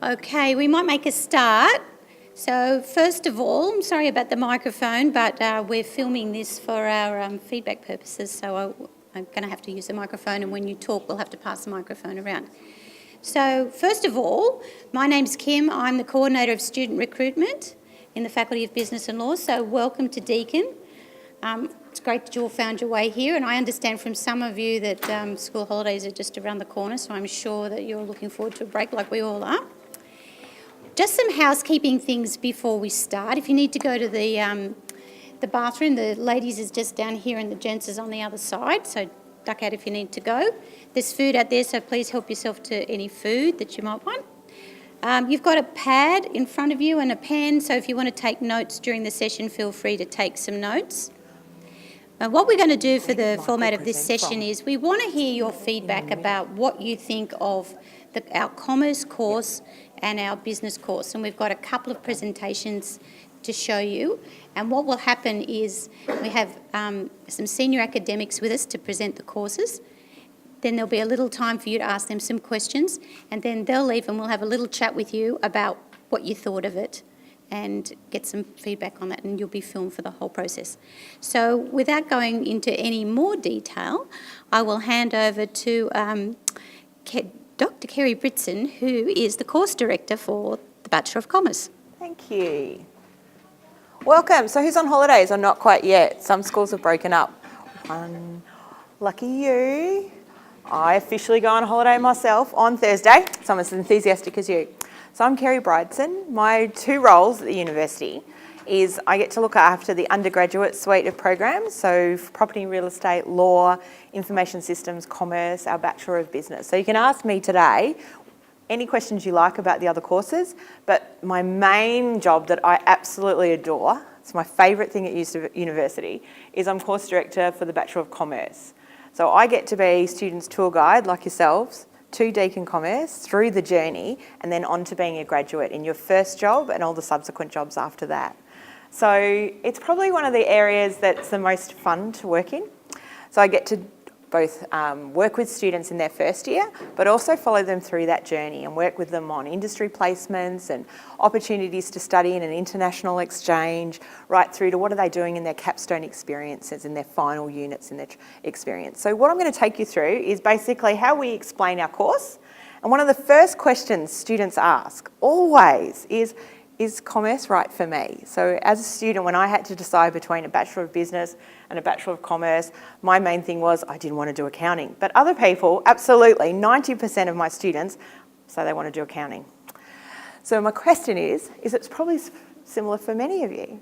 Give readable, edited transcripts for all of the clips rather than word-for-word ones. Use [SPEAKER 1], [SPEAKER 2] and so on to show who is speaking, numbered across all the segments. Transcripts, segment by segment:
[SPEAKER 1] Okay, we might make a start. So first of all, I'm sorry about the microphone, but we're filming this for our feedback purposes, so I'm going to have to use the microphone, and when you talk, we'll have to pass the microphone around. So first of all, my name's Kim. I'm the Coordinator of Student Recruitment in the Faculty of Business and Law, so welcome to Deakin. It's great that you all found your way here, and I understand from some of you that school holidays are just around the corner, so I'm sure that you're looking forward to a break like we all are. Just some housekeeping things before we start. If you need to go to the bathroom, the ladies is just down here and the gents is on the other side, so duck out if you need to go. There's food out there, so please help yourself to any food that you might want. You've got a pad in front of you and a pen, so if you want to take notes during the session, feel free to take some notes. What we're going to do for the format of this session is we want to hear your feedback about what you think of our commerce course and our business course. And we've got a couple of presentations to show you. And what will happen is we have some senior academics with us to present the courses. Then there'll be a little time for you to ask them some questions. And then they'll leave and we'll have a little chat with you about what you thought of it and get some feedback on that, and you'll be filmed for the whole process. So without going into any more detail, I will hand over to Dr. Kerry Britson, who is the course director for the Bachelor of Commerce.
[SPEAKER 2] Thank you. Welcome. So who's on holidays or not quite yet? Some schools have broken up. Lucky you. I officially go on holiday myself on Thursday, so I'm as enthusiastic as you. So I'm Kerry Britson. My two roles at the university is I get to look after the undergraduate suite of programs, so property and real estate, law, information systems, commerce, our Bachelor of Business. So you can ask me today any questions you like about the other courses, but my main job that I absolutely adore, it's my favourite thing at university, is I'm course director for the Bachelor of Commerce. So I get to be students' tour guide, like yourselves, to Deakin Commerce, through the journey, and then on to being a graduate in your first job and all the subsequent jobs after that. So it's probably one of the areas that's the most fun to work in. So I get to both work with students in their first year, but also follow them through that journey and work with them on industry placements and opportunities to study in an international exchange, right through to what are they doing in their capstone experiences, in their final units in their experience. So what I'm going to take you through is basically how we explain our course. And one of the first questions students ask always is commerce right for me? So as a student, when I had to decide between a Bachelor of Business and a Bachelor of Commerce, my main thing was I didn't want to do accounting. But other people, absolutely, 90% of my students say they want to do accounting. So my question is it's probably similar for many of you.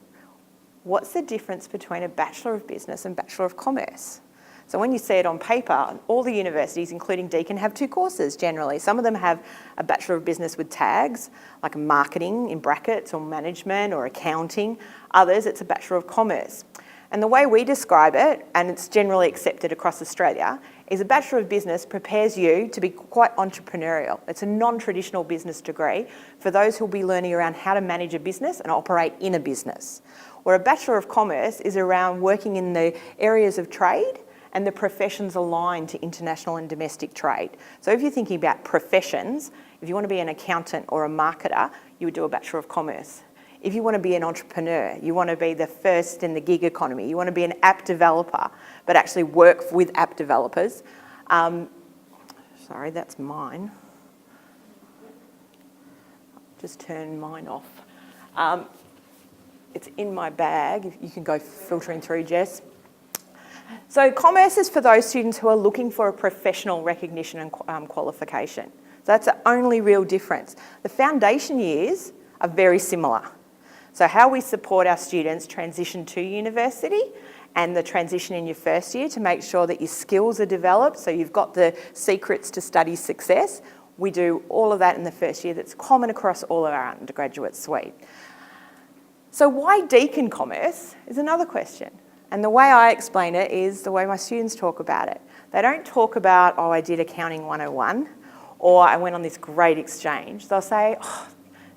[SPEAKER 2] What's the difference between a Bachelor of Business and Bachelor of Commerce? So when you see it on paper, all the universities, including Deakin, have two courses generally. Some of them have a Bachelor of Business with tags, like marketing in brackets or management or accounting. Others, it's a Bachelor of Commerce. And the way we describe it, and it's generally accepted across Australia, is a Bachelor of Business prepares you to be quite entrepreneurial. It's a non-traditional business degree for those who'll be learning around how to manage a business and operate in a business. Where a Bachelor of Commerce is around working in the areas of trade and the professions aligned to international and domestic trade. So if you're thinking about professions, if you want to be an accountant or a marketer, you would do a Bachelor of Commerce. If you want to be an entrepreneur, you want to be the first in the gig economy, you want to be an app developer, but actually work with app developers. Sorry, that's mine. Just turn mine off. It's in my bag. You can go filtering through, Jess. So commerce is for those students who are looking for a professional recognition and qualification. So that's the only real difference. The foundation years are very similar. So how we support our students transition to university and the transition in your first year to make sure that your skills are developed, so you've got the secrets to study success. We do all of that in the first year. That's common across all of our undergraduate suite. So why Deakin Commerce is another question. And the way I explain it is the way my students talk about it. They don't talk about, oh, I did Accounting 101, or I went on this great exchange. They'll say, oh,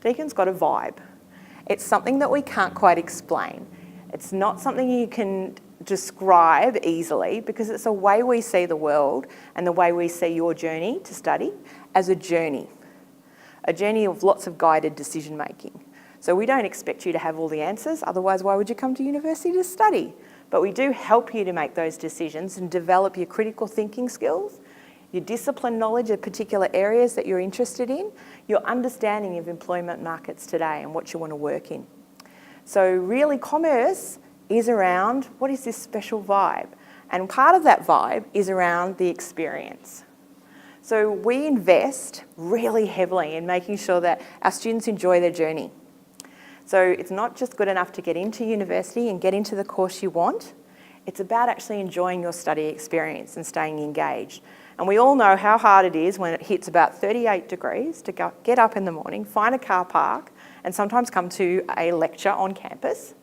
[SPEAKER 2] Deakin's got a vibe. It's something that we can't quite explain. It's not something you can describe easily because it's the way we see the world and the way we see your journey to study as a journey. a journey of lots of guided decision making. So we don't expect you to have all the answers, otherwise why would you come to university to study? But we do help you to make those decisions and develop your critical thinking skills, your discipline knowledge of particular areas that you're interested in, your understanding of employment markets today and what you want to work in. So really commerce is around what is this special vibe? And part of that vibe is around the experience. So we invest really heavily in making sure that our students enjoy their journey. So it's not just good enough to get into university and get into the course you want. It's about actually enjoying your study experience and staying engaged. And we all know how hard it is when it hits about 38 degrees to get up in the morning, find a car park, and sometimes come to a lecture on campus.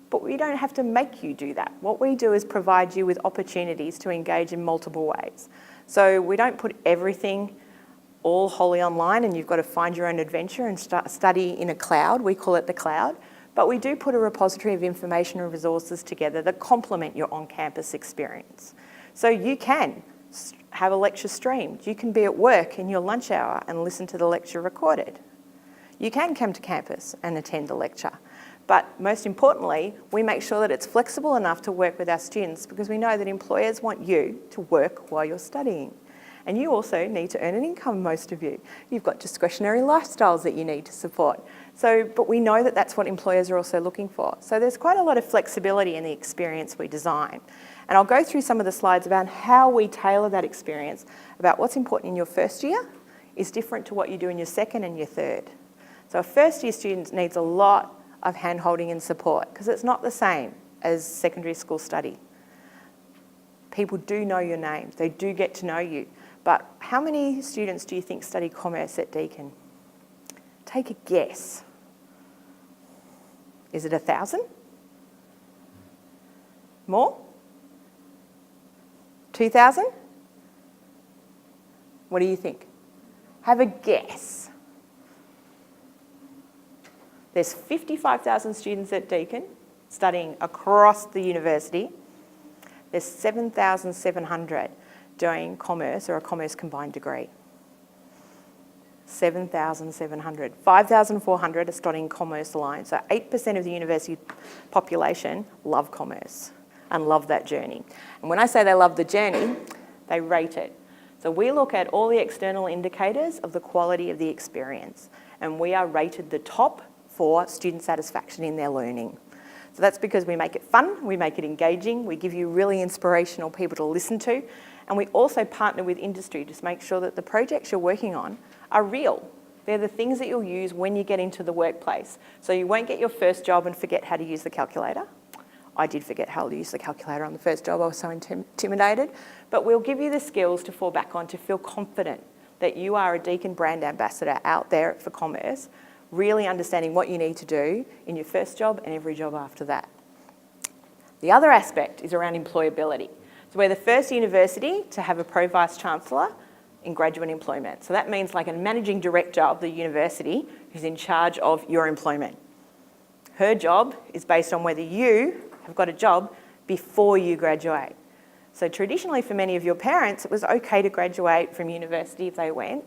[SPEAKER 2] But we don't have to make you do that. What we do is provide you with opportunities to engage in multiple ways. So we don't put everything all wholly online and you've got to find your own adventure and study in a cloud. We call it the cloud. But we do put a repository of information and resources together that complement your on-campus experience. So you can have a lecture streamed. You can be at work in your lunch hour and listen to the lecture recorded. You can come to campus and attend the lecture. But most importantly, we make sure that it's flexible enough to work with our students because we know that employers want you to work while you're studying. And you also need to earn an income, most of you. You've got discretionary lifestyles that you need to support. But we know that that's what employers are also looking for. So there's quite a lot of flexibility in the experience we design. And I'll go through some of the slides about how we tailor that experience, about what's important in your first year is different to what you do in your second and your third. So a first year student needs a lot of hand-holding and support because it's not the same as secondary school study. People do know your name, they do get to know you. But how many students do you think study commerce at Deakin? Take a guess. Is it 1,000? More? 2,000? What do you think? Have a guess. There's 55,000 students at Deakin studying across the university. There's 7,700 doing commerce or a commerce combined degree. 7,700. 5,400 are studying commerce alone. So 8% of the university population love commerce and love that journey. And when I say they love the journey, they rate it. So we look at all the external indicators of the quality of the experience, and we are rated the top for student satisfaction in their learning. So that's because we make it fun, we make it engaging, we give you really inspirational people to listen to, and we also partner with industry to make sure that the projects you're working on are real. They're the things that you'll use when you get into the workplace. So you won't get your first job and forget how to use the calculator. I did forget how to use the calculator on the first job, I was so intimidated. But we'll give you the skills to fall back on to feel confident that you are a Deakin brand ambassador out there for commerce, really understanding what you need to do in your first job and every job after that. The other aspect is around employability. So we're the first university to have a Pro-Vice Chancellor in graduate employment. So that means like a managing director of the university who's in charge of your employment. Her job is based on whether you have got a job before you graduate. So traditionally for many of your parents, it was okay to graduate from university if they went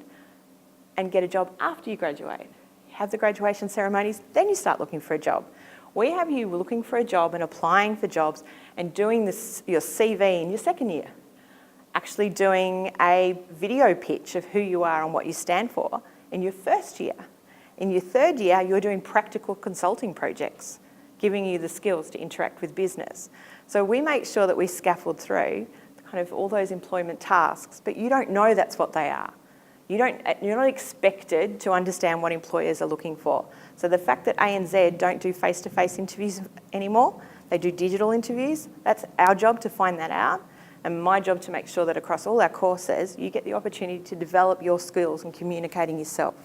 [SPEAKER 2] and get a job after you graduate. Have the graduation ceremonies, then you start looking for a job. We have you looking for a job and applying for jobs and doing your CV in your second year. Actually doing a video pitch of who you are and what you stand for in your first year. In your third year, you're doing practical consulting projects, giving you the skills to interact with business. So we make sure that we scaffold through kind of all those employment tasks, but you don't know that's what they are. You're not expected to understand what employers are looking for. So the fact that ANZ don't do face-to-face interviews anymore, they do digital interviews, that's our job to find that out, and my job to make sure that across all our courses, you get the opportunity to develop your skills in communicating yourself.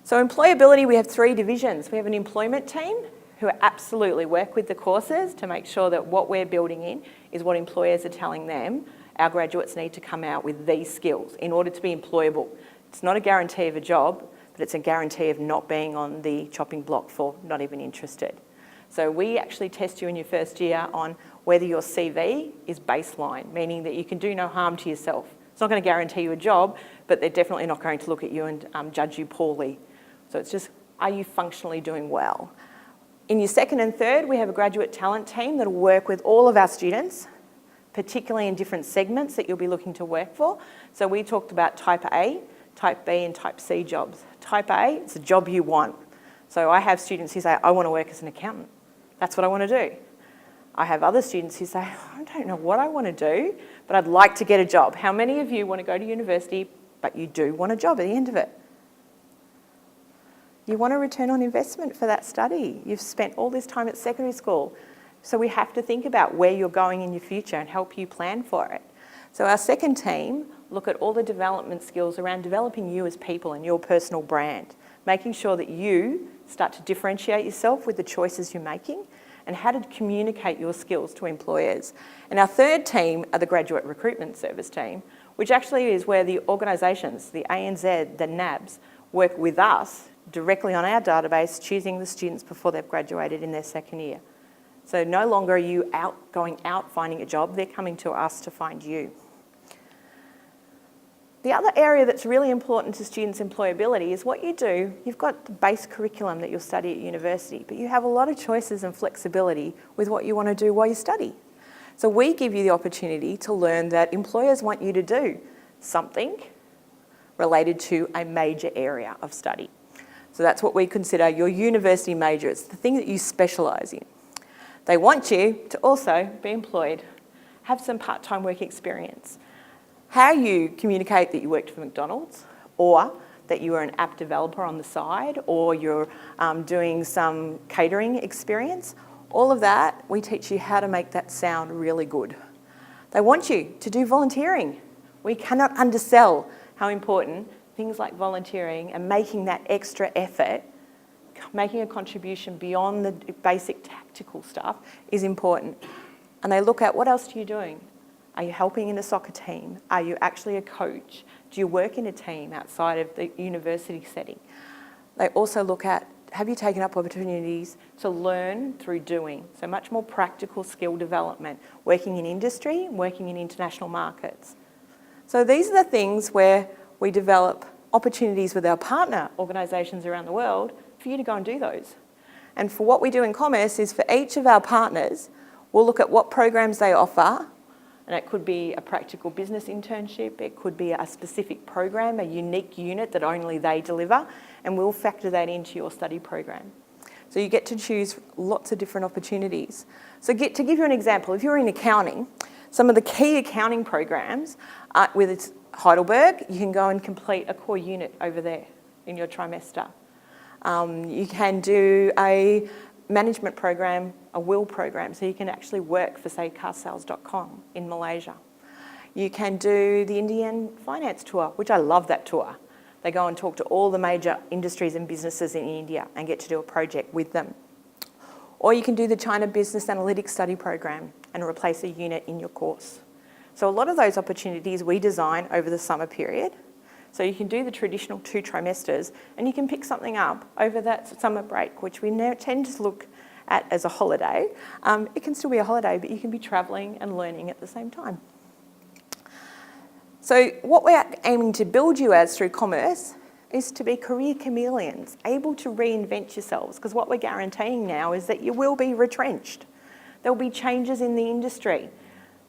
[SPEAKER 2] So employability, we have 3 divisions. We have an employment team who absolutely work with the courses to make sure that what we're building in is what employers are telling them our graduates need to come out with these skills in order to be employable. It's not a guarantee of a job, but it's a guarantee of not being on the chopping block for not even interested. So we actually test you in your first year on whether your CV is baseline, meaning that you can do no harm to yourself It's not going to guarantee you a job, but they're definitely not going to look at you and judge you poorly. So it's just, are you functionally doing well? In year 2nd and 3rd, we have a graduate talent team that will work with all of our students, particularly in different segments that you'll be looking to work for. So we talked about type A, type B and type C jobs. Type A, it's a job you want. So I have students who say, I want to work as an accountant. That's what I want to do. I have other students who say, I don't know what I want to do, but I'd like to get a job. How many of you want to go to university, but you do want a job at the end of it? You want a return on investment for that study. You've spent all this time at secondary school. So we have to think about where you're going in your future and help you plan for it. So our second team look at all the development skills around developing you as people and your personal brand, making sure that you start to differentiate yourself with the choices you're making and how to communicate your skills to employers. And our third team are the Graduate Recruitment Service team, which actually is where the organisations, the ANZ, the NABs, work with us directly on our database, choosing the students before they've graduated in their second year. So no longer are you going out finding a job, they're coming to us to find you. The other area that's really important to students' employability is what you do. You've got the base curriculum that you'll study at university, but you have a lot of choices and flexibility with what you want to do while you study. So we give you the opportunity to learn that employers want you to do something related to a major area of study. So that's what we consider your university major. It's the thing that you specialise in. They want you to also be employed, have some part-time work experience. How you communicate that you worked for McDonald's or that you are an app developer on the side or you're doing some catering experience, all of that, we teach you how to make that sound really good. They want you to do volunteering. We cannot undersell how important things like volunteering and making that extra effort, making a contribution beyond the basic tactical stuff is important. And they look at what else are you doing? Are you helping in a soccer team? Are you actually a coach? Do you work in a team outside of the university setting? They also look at, have you taken up opportunities to learn through doing? So much more practical skill development, working in industry, working in international markets. So these are the things where we develop opportunities with our partner organisations around the world for you to go and do those. And for what we do in Commerce is for each of our partners, we'll look at what programs they offer, and it could be a practical business internship, it could be a specific program, a unique unit that only they deliver, and we'll factor that into your study program. So you get to choose lots of different opportunities. So to give you an example, if you're in accounting, some of the key accounting programs, with Heidelberg, you can go and complete a core unit over there in your trimester. You can do a management program, a will program, so you can actually work for, say, carsales.com in Malaysia. You can do the Indian finance tour, which I love that tour. They go and talk to all the major industries and businesses in India and get to do a project with them. Or you can do the China Business Analytics Study Program and replace a unit in your course. So a lot of those opportunities we design over the summer period. So you can do the traditional 2 trimesters and you can pick something up over that summer break, which we now tend to look at as a holiday. It can still be a holiday, but you can be travelling and learning at the same time. So what we're aiming to build you as through Commerce is to be career chameleons, able to reinvent yourselves, because what we're guaranteeing now is that you will be retrenched. There'll be changes in the industry.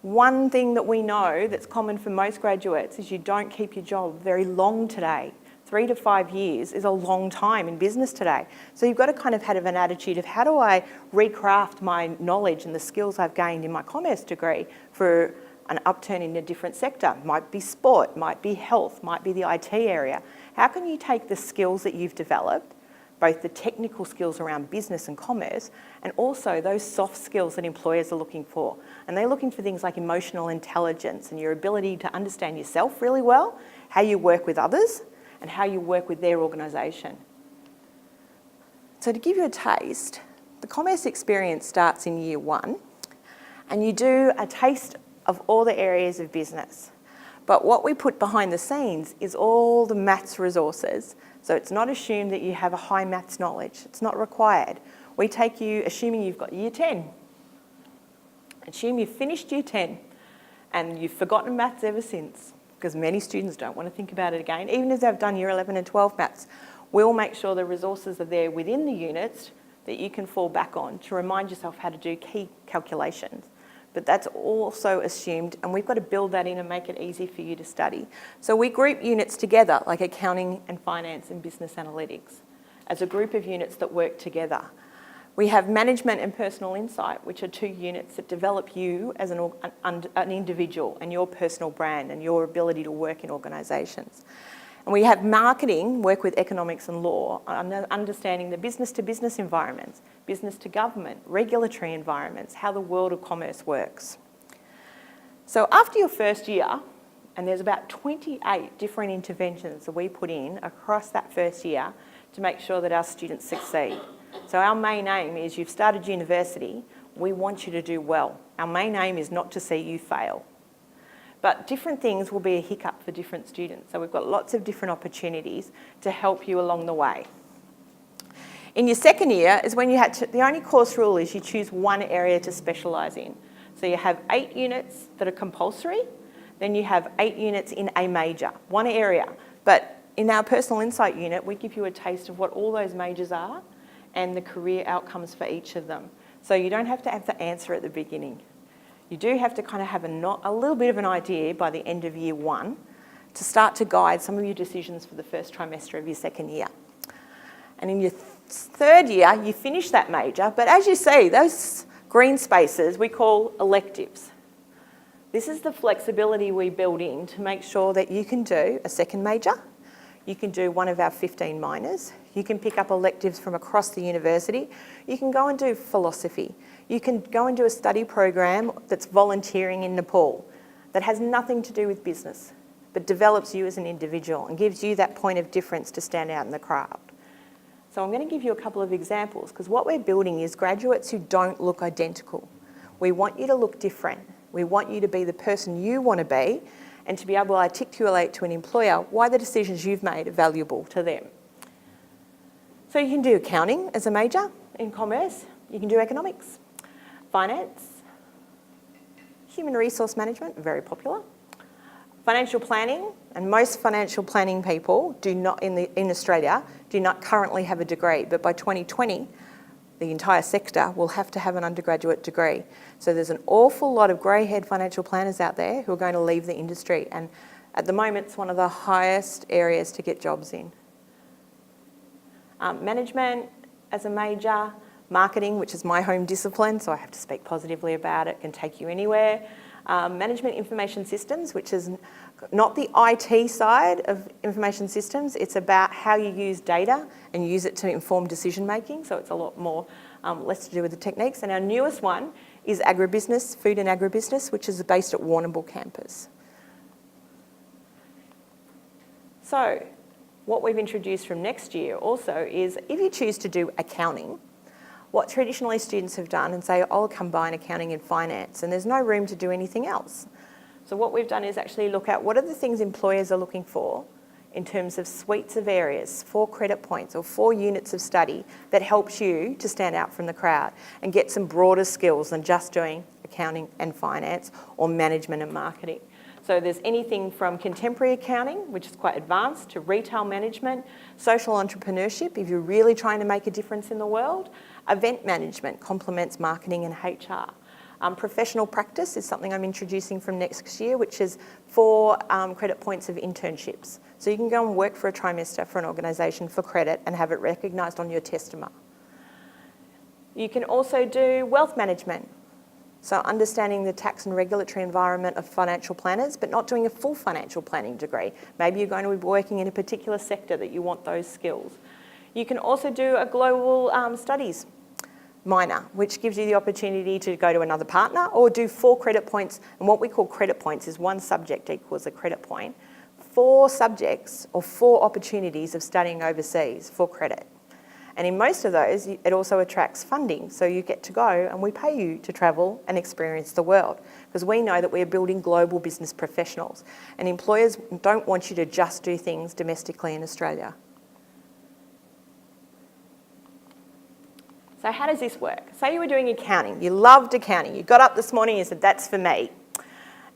[SPEAKER 2] One thing that we know that's common for most graduates is you don't keep your job very long today. 3 to 5 years is a long time in business today. So you've got to kind of have an attitude of how do I recraft my knowledge and the skills I've gained in my commerce degree for an upturn in a different sector. Might be sport, might be health, might be the IT area. How can you take the skills that you've developed, both the technical skills around business and commerce, and also those soft skills that employers are looking for. And they're looking for things like emotional intelligence and your ability to understand yourself really well, how you work with others, and how you work with their organisation. So to give you a taste, the commerce experience starts in year 1, and you do a taste of all the areas of business. But what we put behind the scenes is all the maths resources. So it's not assumed that you have a high maths knowledge. It's not required. We take you, assuming you've got year 10. Assume you've finished year 10 and you've forgotten maths ever since. because many students don't want to think about it again, even if they've done year 11 and 12 maths. We'll make sure the resources are there within the units that you can fall back on to remind yourself how to do key calculations. But that's also assumed, and we've got to build that in and make it easy for you to study. So we group units together, like accounting and finance and business analytics, as a group of units that work together. We have management and personal insight, which are 2 units that develop you as an individual and your personal brand and your ability to work in organisations. And we have marketing, work with economics and law, understanding the business-to-business environments, business-to-government, regulatory environments, how the world of commerce works. So after your first year, and there's about 28 different interventions that we put in across that first year to make sure that our students succeed. So our main aim is you've started university, we want you to do well. Our main aim is not to see you fail. But different things will be a hiccup for different students. So we've got lots of different opportunities to help you along the way. In your second year is when you the only course rule is you choose one area to specialise in. So you have 8 units that are compulsory, then you have 8 units in a major, one area. But in our personal insight unit, we give you a taste of what all those majors are and the career outcomes for each of them. So you don't have to have the answer at the beginning. You do have to kind of have a little bit of an idea by the end of year 1 to start to guide some of your decisions for the first trimester of your second year. And in your third year, you finish that major, but as you see, those green spaces we call electives. This is the flexibility we build in to make sure that you can do a second major, you can do one of our 15 minors, you can pick up electives from across the university, you can go and do philosophy, you can go and do a study program that's volunteering in Nepal that has nothing to do with business, but develops you as an individual and gives you that point of difference to stand out in the crowd. So I'm going to give you a couple of examples because what we're building is graduates who don't look identical. We want you to look different. We want you to be the person you want to be and to be able to articulate to an employer why the decisions you've made are valuable to them. So you can do accounting as a major in commerce, you can do economics, finance, human resource management, very popular, financial planning, and most financial planning people do not, in Australia, do not currently have a degree, but by 2020, the entire sector will have to have an undergraduate degree. So there's an awful lot of grey-haired financial planners out there who are going to leave the industry, and at the moment it's one of the highest areas to get jobs in. Management as a major, marketing, which is my home discipline, so I have to speak positively about it, can take you anywhere. Management information systems, which is not the IT side of information systems, it's about how you use data and use it to inform decision making, so it's a lot more less to do with the techniques. And our newest one is agribusiness, food and agribusiness, which is based at Warrnambool campus. So what we've introduced from next year also is if you choose to do accounting, what traditionally students have done and say, I'll combine accounting and finance, and there's no room to do anything else. So what we've done is actually look at what are the things employers are looking for in terms of suites of areas, 4 credit points or 4 units of study that helps you to stand out from the crowd and get some broader skills than just doing accounting and finance or management and marketing. So there's anything from contemporary accounting, which is quite advanced, to retail management, social entrepreneurship, if you're really trying to make a difference in the world. Event management complements marketing and HR. Professional practice is something I'm introducing from next year, which is 4 credit points of internships. So you can go and work for a trimester for an organisation for credit and have it recognised on your testament. You can also do wealth management. So understanding the tax and regulatory environment of financial planners, but not doing a full financial planning degree. Maybe you're going to be working in a particular sector that you want those skills. You can also do a global studies minor, which gives you the opportunity to go to another partner or do 4 credit points. And what we call credit points is 1 subject equals a credit point. 4 subjects or 4 opportunities of studying overseas for credit. And in most of those, it also attracts funding. So you get to go and we pay you to travel and experience the world because we know that we're building global business professionals and employers don't want you to just do things domestically in Australia. So how does this work? Say you were doing accounting. You loved accounting. You got up this morning and you said, that's for me.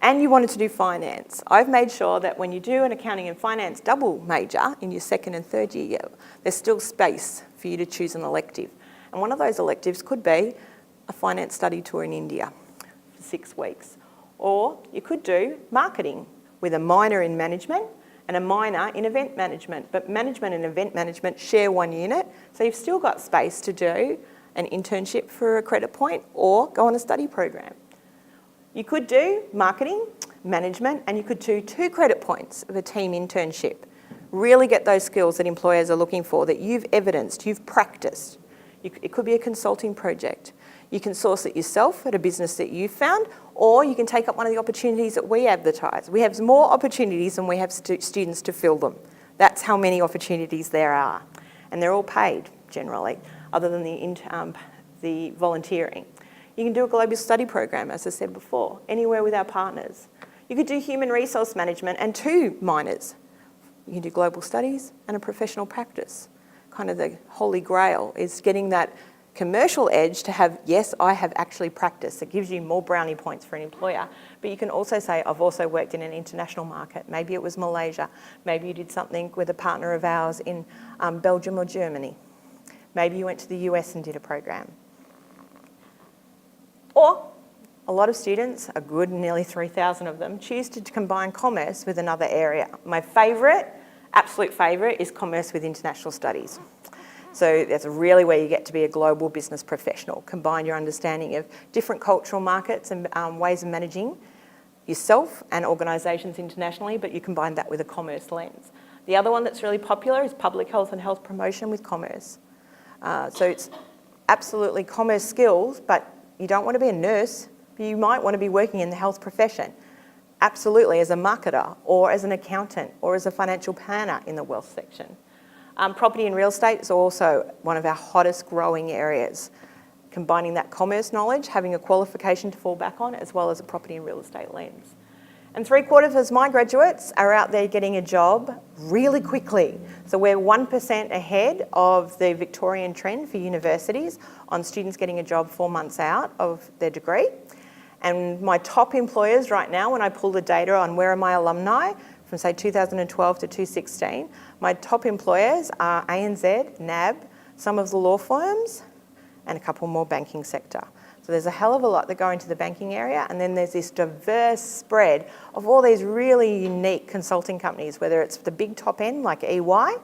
[SPEAKER 2] and you wanted to do finance, I've made sure that when you do an accounting and finance double major in your second and third year, there's still space for you to choose an elective. And one of those electives could be a finance study tour in India for 6 weeks. Or you could do marketing with a minor in management and a minor in event management. But management and event management share one unit, so you've still got space to do an internship for a credit point or go on a study program. You could do marketing, management, and you could do 2 credit points of a team internship. Really get those skills that employers are looking for, that you've evidenced, you've practiced. It could be a consulting project. You can source it yourself at a business that you've found, or you can take up one of the opportunities that we advertise. We have more opportunities than we have students to fill them. That's how many opportunities there are. And they're all paid, generally, other than the volunteering. You can do a global study program, as I said before, anywhere with our partners. You could do human resource management and 2 minors. You can do global studies and a professional practice. Kind of the holy grail is getting that commercial edge to have, yes, I have actually practiced. It gives you more brownie points for an employer. But you can also say, I've also worked in an international market. Maybe it was Malaysia. Maybe you did something with a partner of ours in Belgium or Germany. Maybe you went to the US and did a program. Or a lot of students, a good nearly 3,000 of them, choose to combine commerce with another area. My favourite, absolute favourite, is commerce with international studies. So that's really where you get to be a global business professional. Combine your understanding of different cultural markets and ways of managing yourself and organisations internationally, but you combine that with a commerce lens. The other one that's really popular is public health and health promotion with commerce. So it's absolutely commerce skills, but you don't want to be a nurse. You might want to be working in the health profession. Absolutely, as a marketer or as an accountant or as a financial planner in the wealth section. Property and real estate is also one of our hottest growing areas. Combining that commerce knowledge, having a qualification to fall back on, as well as a property and real estate lens. And 3/4 of my graduates are out there getting a job really quickly. So we're 1% ahead of the Victorian trend for universities on students getting a job 4 months out of their degree. And my top employers right now, when I pull the data on where are my alumni, from say 2012 to 2016, my top employers are ANZ, NAB, some of the law firms, and a couple more banking sector. So there's a hell of a lot that go into the banking area, and then there's this diverse spread of all these really unique consulting companies, whether it's the big top end like EY,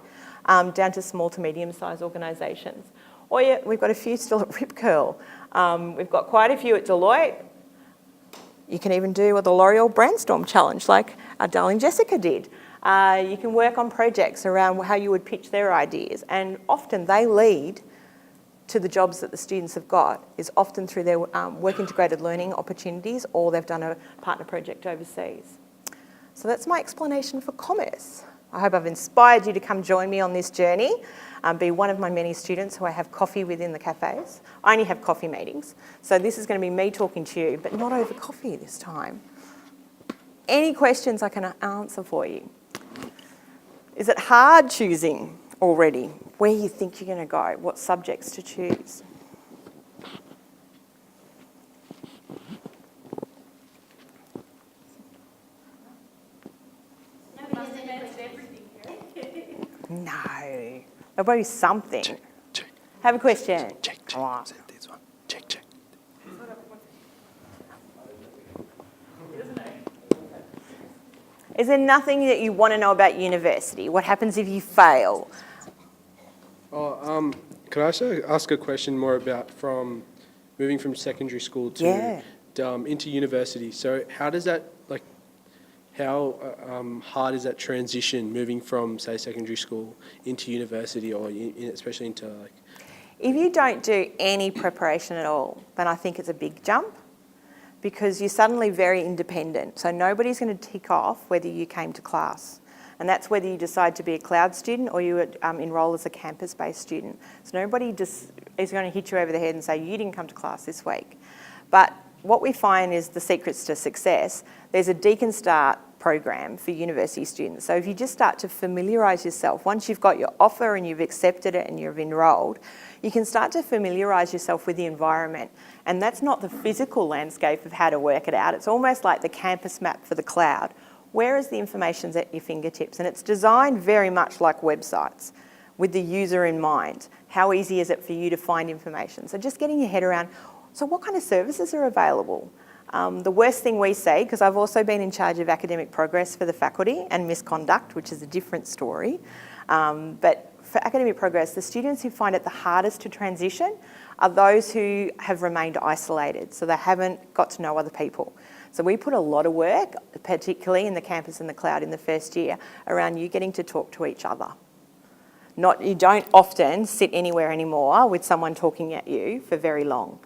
[SPEAKER 2] down to small to medium-sized organisations. Or yeah, we've got a few still at Rip Curl. We've got quite a few at Deloitte. You can even do the L'Oreal Brandstorm Challenge like our darling Jessica did. You can work on projects around how you would pitch their ideas, and often they lead to the jobs that the students have got, is often through their work integrated learning opportunities, or they've done a partner project overseas. So that's my explanation for commerce. I hope I've inspired you to come join me on this journey, be one of my many students who I have coffee with in the cafes. I only have coffee meetings, so this is going to be me talking to you, but not over coffee this time. Any questions I can answer for you? Is it hard choosing already where you think you're going to go, what subjects to choose? No. There'll be something.
[SPEAKER 3] Check.
[SPEAKER 2] Have a question.
[SPEAKER 3] Check.
[SPEAKER 2] Oh.
[SPEAKER 3] This one. Check.
[SPEAKER 2] Is there nothing that you want to know about university? What happens if you fail?
[SPEAKER 3] Could I also ask a question more about from moving from secondary school to into university? So how does that how hard is that transition moving from say secondary school into university, or especially into
[SPEAKER 2] If you don't do any preparation at all, then I think it's a big jump, because you're suddenly very independent. So nobody's going to tick off whether you came to class. And that's whether you decide to be a cloud student or you enrol as a campus-based student. So nobody just is going to hit you over the head and say, you didn't come to class this week. But what we find is the secrets to success. There's a Deakin Start program for university students. So if you just start to familiarise yourself, once you've got your offer and you've accepted it and you've enrolled, you can start to familiarise yourself with the environment. And that's not the physical landscape of how to work it out. It's almost like the campus map for the cloud. Where is the information at your fingertips? And it's designed very much like websites, with the user in mind. How easy is it for you to find information? So just getting your head around, so what kind of services are available? The worst thing we see, because I've also been in charge of academic progress for the faculty and misconduct, which is a different story. But for academic progress, the students who find it the hardest to transition are those who have remained isolated, so they haven't got to know other people. So we put a lot of work, particularly in the campus and the cloud in the first year, around you getting to talk to each other. You don't often sit anywhere anymore with someone talking at you for very long.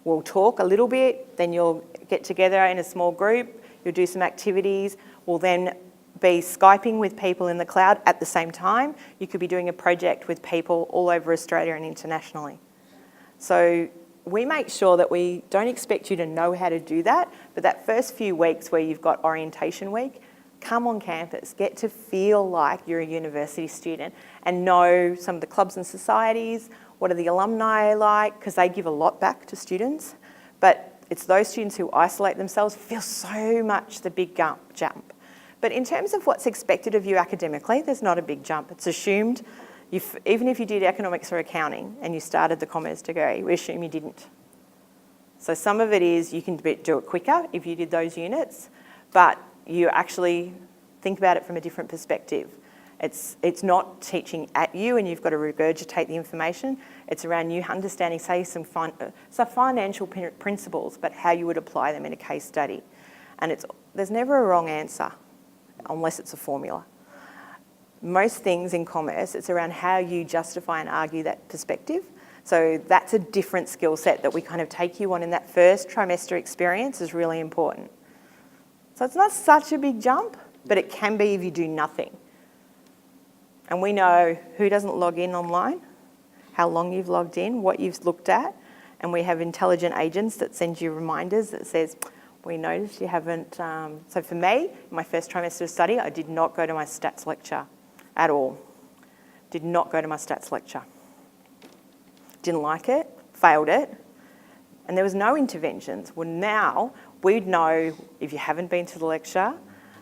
[SPEAKER 2] We'll talk a little bit, then you'll get together in a small group, you'll do some activities, we'll then be Skyping with people in the cloud at the same time. You could be doing a project with people all over Australia and internationally. So we make sure that we don't expect you to know how to do that, but that first few weeks where you've got orientation week, come on campus, get to feel like you're a university student and know some of the clubs and societies, what are the alumni like, because they give a lot back to students. But it's those students who isolate themselves feel so much the big jump. But in terms of what's expected of you academically, there's not a big jump. It's assumed, even if you did economics or accounting and you started the commerce degree, we assume you didn't. So some of it is you can do it quicker if you did those units, but you actually think about it from a different perspective. It's not teaching at you and you've got to regurgitate the information. It's around you understanding, say, some financial principles, but how you would apply them in a case study. And there's never a wrong answer, unless it's a formula. Most things in commerce, it's around how you justify and argue that perspective. So that's a different skill set that we kind of take you on in that first trimester experience is really important. So it's not such a big jump, but it can be if you do nothing. And we know who doesn't log in online, how long you've logged in, what you've looked at, and we have intelligent agents that send you reminders that says, we noticed you haven't, so for me, in my first trimester of study, I did not go to my stats lecture at all. Did not go to my stats lecture. Didn't like it, failed it, and there was no interventions. Well, now we'd know if you haven't been to the lecture,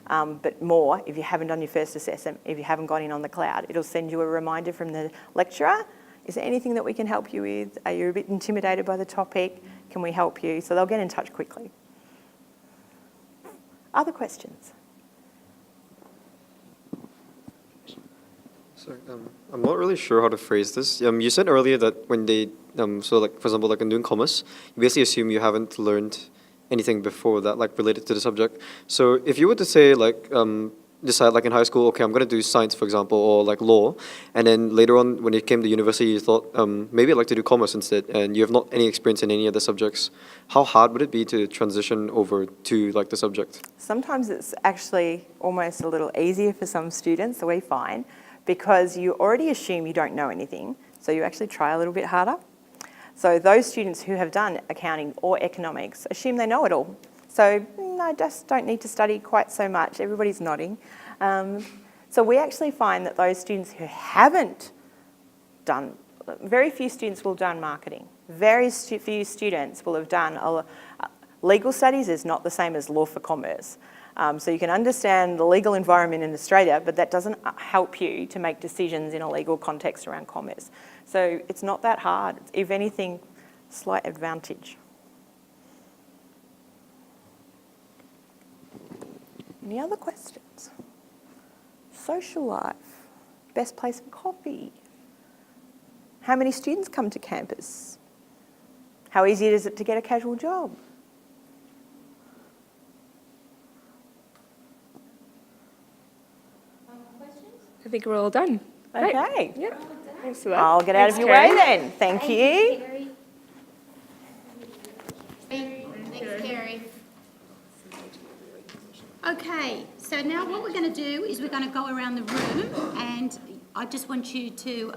[SPEAKER 2] but more if you haven't done your first assessment, if you haven't gone in on the cloud. It'll send you a reminder from the lecturer. Is there anything that we can help you with? Are you a bit intimidated by the topic? Can we help you? So they'll get in touch quickly. Other questions?
[SPEAKER 4] Sorry, I'm not really sure how to phrase this. You said earlier that when they, so like for example, like in doing commerce, you basically assume you haven't learned anything before that, like related to the subject. So if you were to say like, decide like in high school, okay, I'm going to do science, for example, or like law, and then later on when you came to university, you thought, maybe I'd like to do commerce instead, and you have not any experience in any other subjects, how hard would it be to transition over to like the subject?
[SPEAKER 2] Sometimes it's actually almost a little easier for some students, that we find, because you already assume you don't know anything, so you actually try a little bit harder. So those students who have done accounting or economics assume they know it all. So I just don't need to study quite so much. Everybody's nodding. So we actually find that those students who haven't done, very few students will have done marketing. Very few students will have done, legal studies is not the same as law for commerce. So you can understand the legal environment in Australia, but that doesn't help you to make decisions in a legal context around commerce. So it's not that hard. If anything, slight advantage. Any other questions? Social life, best place for coffee. How many students come to campus? How easy is it to get a casual job?
[SPEAKER 5] I think we're all done.
[SPEAKER 2] Okay.
[SPEAKER 5] Right. Yeah. Thanks for that.
[SPEAKER 2] I'll get out of your way then. Thank you.
[SPEAKER 1] Thanks, Kerry. Okay, so now what we're going to do is we're going to go around the room, and I just want you to,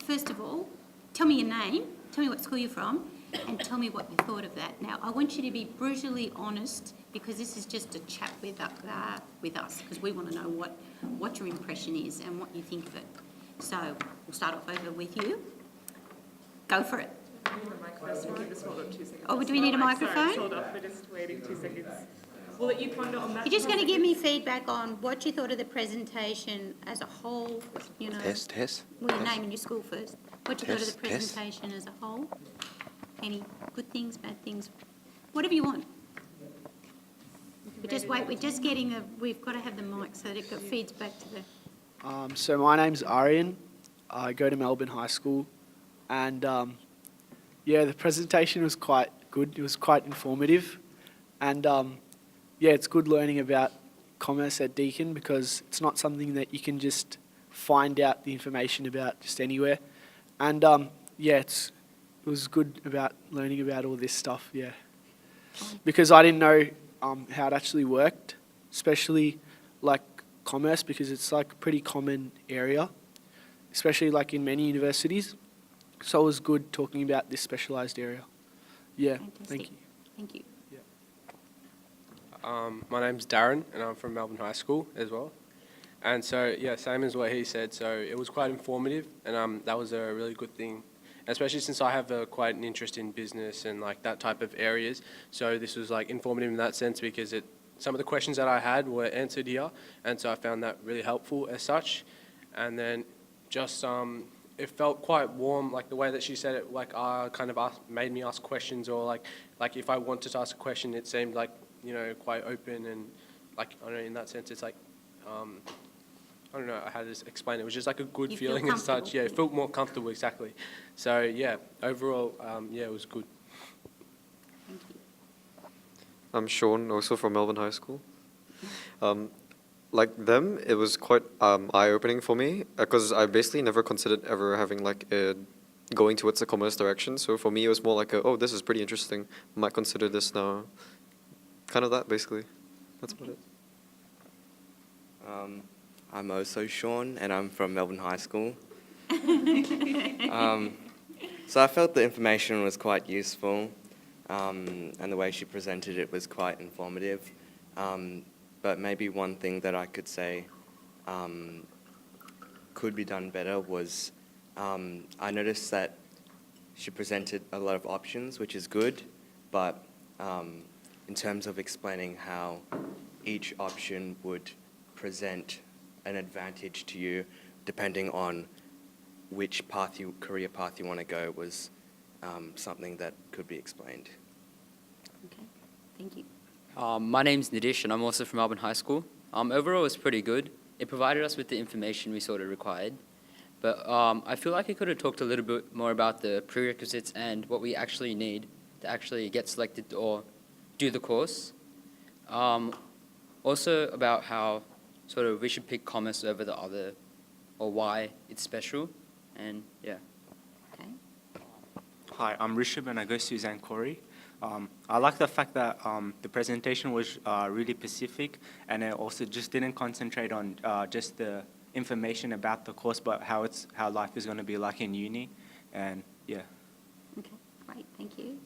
[SPEAKER 1] first of all, tell me your name, tell me what school you're from, and tell me what you thought of that. Now, I want you to be brutally honest because this is just a chat with us because we want to know what your impression is and what you think of it. So we'll start off over with you. Go for it. Oh, do we need a microphone?
[SPEAKER 5] Hold off, we're just waiting 2 seconds. We'll let you ponder on that.
[SPEAKER 1] You're just going to give me feedback on what you thought of the presentation as a whole, you know.
[SPEAKER 6] Test.
[SPEAKER 1] Well, your name and your school first. What you thought of the
[SPEAKER 6] Test.
[SPEAKER 1] presentation as a whole? Any good things, bad things, whatever you want. We're just getting we've got to have the mic so that it feeds back to the...
[SPEAKER 7] So my name's Arian. I go to Melbourne High School, and the presentation was quite good. It was quite informative, and it's good learning about commerce at Deakin because it's not something that you can just find out the information about just anywhere, and it was good about learning about all this stuff. Yeah, because I didn't know how it actually worked, especially like commerce because it's like a pretty common area, especially like in many universities. So it was good talking about this specialised area. Yeah,
[SPEAKER 1] Fantastic.
[SPEAKER 7] thank you.
[SPEAKER 1] Thank you.
[SPEAKER 3] My name's Darren, and I'm from Melbourne High School as well. And so, same as what he said. So it was quite informative, and that was a really good thing, especially since I have quite an interest in business and like that type of areas. So this was like informative in that sense because some of the questions that I had were answered here, and so I found that really helpful as such. And then just it felt quite warm, like the way that she said it, like made me ask questions, or like if I wanted to ask a question, it seemed like, you know, quite open, and like, I don't know, in that sense, it's like, I don't know how to explain it. It was just like a good
[SPEAKER 1] You feel
[SPEAKER 3] feeling and such.
[SPEAKER 1] comfortable.
[SPEAKER 3] Yeah, it felt more comfortable, exactly. So yeah, overall, it was good.
[SPEAKER 1] Thank you.
[SPEAKER 4] I'm Sean, also from Melbourne High School. Like them, it was quite eye-opening for me because I basically never considered ever having going towards the commerce direction. So for me, it was more like, this is pretty interesting. Might consider this now. Kind of that, basically. That's about it.
[SPEAKER 6] I'm also Sean, and I'm from Melbourne High School. So I felt the information was quite useful, and the way she presented it was quite informative. But maybe one thing that I could say could be done better was I noticed that she presented a lot of options, which is good, but in terms of explaining how each option would present an advantage to you depending on which career path you want to go was something that could be explained.
[SPEAKER 1] Okay. Thank you.
[SPEAKER 8] My name's Nidish, and I'm also from Melbourne High School. Overall, it was pretty good. It provided us with the information we sort of required. But I feel like it could have talked a little bit more about the prerequisites and what we actually need to actually get selected or do the course. Also about how sort of we should pick commerce over the other, or why it's special, and yeah.
[SPEAKER 1] Okay.
[SPEAKER 9] Hi, I'm Rishabh and I go Suzanne Corey. I like the fact that the presentation was really specific, and it also just didn't concentrate on just the information about the course, but how life is going to be like in uni, and yeah.
[SPEAKER 1] Okay. Great. Thank you.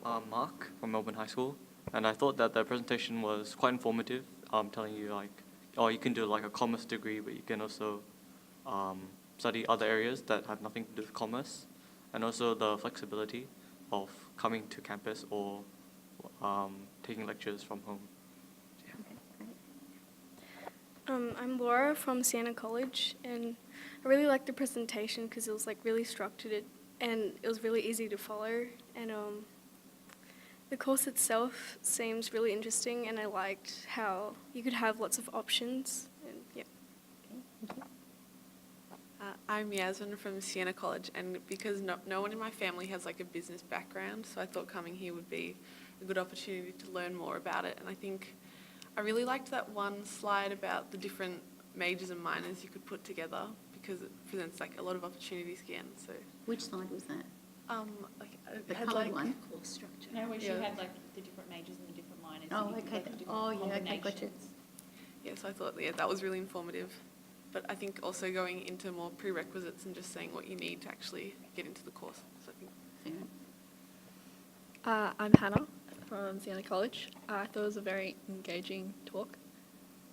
[SPEAKER 10] I'm Mark from Melbourne High School, and I thought that the presentation was quite informative, telling you you can do like a commerce degree, but you can also study other areas that have nothing to do with commerce, and also the flexibility of coming to campus or taking lectures from home.
[SPEAKER 1] Okay. Great.
[SPEAKER 11] I'm Laura from Siena College, and I really liked the presentation because it was like really structured and it was really easy to follow, and the course itself seems really interesting, and I liked how you could have lots of options. And yeah.
[SPEAKER 12] I'm Yasmin from Siena College, and because no one in my family has like a business background, so I thought coming here would be a good opportunity to learn more about it. And I think I really liked that one slide about the different majors and minors you could put together, because it presents like a lot of opportunities again. So
[SPEAKER 1] Which slide was that? The
[SPEAKER 12] had
[SPEAKER 1] coloured
[SPEAKER 12] like
[SPEAKER 1] one.
[SPEAKER 13] Course structure. No, where she had like the different majors and the different minors.
[SPEAKER 1] Oh,
[SPEAKER 13] and you could
[SPEAKER 1] okay.
[SPEAKER 13] go for different
[SPEAKER 1] Oh, yeah. Okay. Gotcha.
[SPEAKER 13] combinations.
[SPEAKER 12] Yeah, so I thought, yeah, that was really informative. But I think also going into more prerequisites and just saying what you need to actually get into the course. So I think
[SPEAKER 13] I'm Hannah from Siena College. I thought it was a very engaging talk.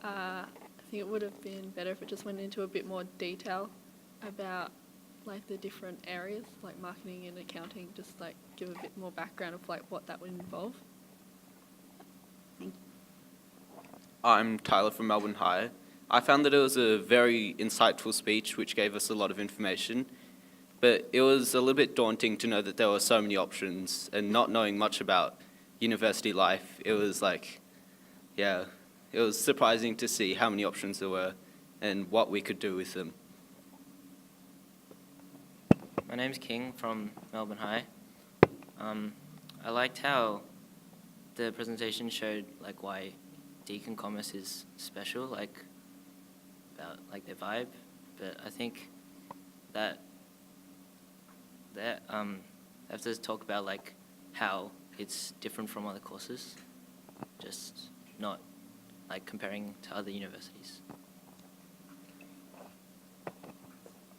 [SPEAKER 13] I think it would have been better if it just went into a bit more detail about like the different areas, like marketing and accounting, just like give a bit more background of like what that would involve.
[SPEAKER 14] I'm Tyler from Melbourne High. I found that it was a very insightful speech which gave us a lot of information, but it was a little bit daunting to know that there were so many options and not knowing much about university life. It was like, yeah, it was surprising to see how many options there were and what we could do with them.
[SPEAKER 15] My name's King from Melbourne High. I liked how the presentation showed like why Deakin Commerce is special, like about like their vibe. But I think that I have to talk about like how it's different from other courses, just not like comparing to other universities.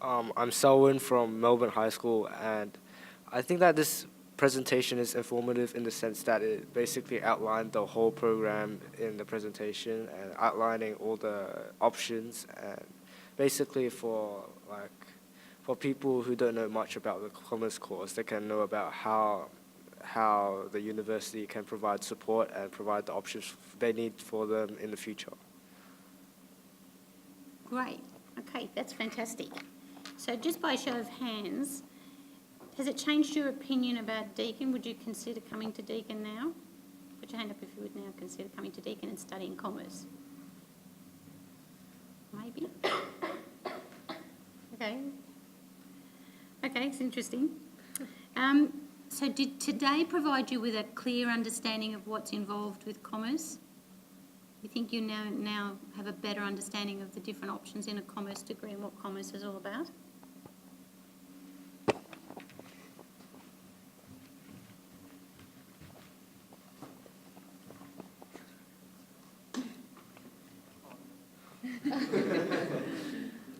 [SPEAKER 16] I'm Selwyn from Melbourne High School, and I think that this presentation is informative in the sense that it basically outlined the whole program in the presentation and outlining all the options, and basically for people who don't know much about the commerce course, they can know about how the university can provide support and provide the options they need for them in the future.
[SPEAKER 1] Great. Okay, that's fantastic. So just by show of hands, has it changed your opinion about Deakin? Would you consider coming to Deakin now? Put your hand up if you would now consider coming to Deakin and studying commerce. Maybe. Okay. Okay, it's interesting. So did today provide you with a clear understanding of what's involved with commerce? You think you now have a better understanding of the different options in a commerce degree and what commerce is all about?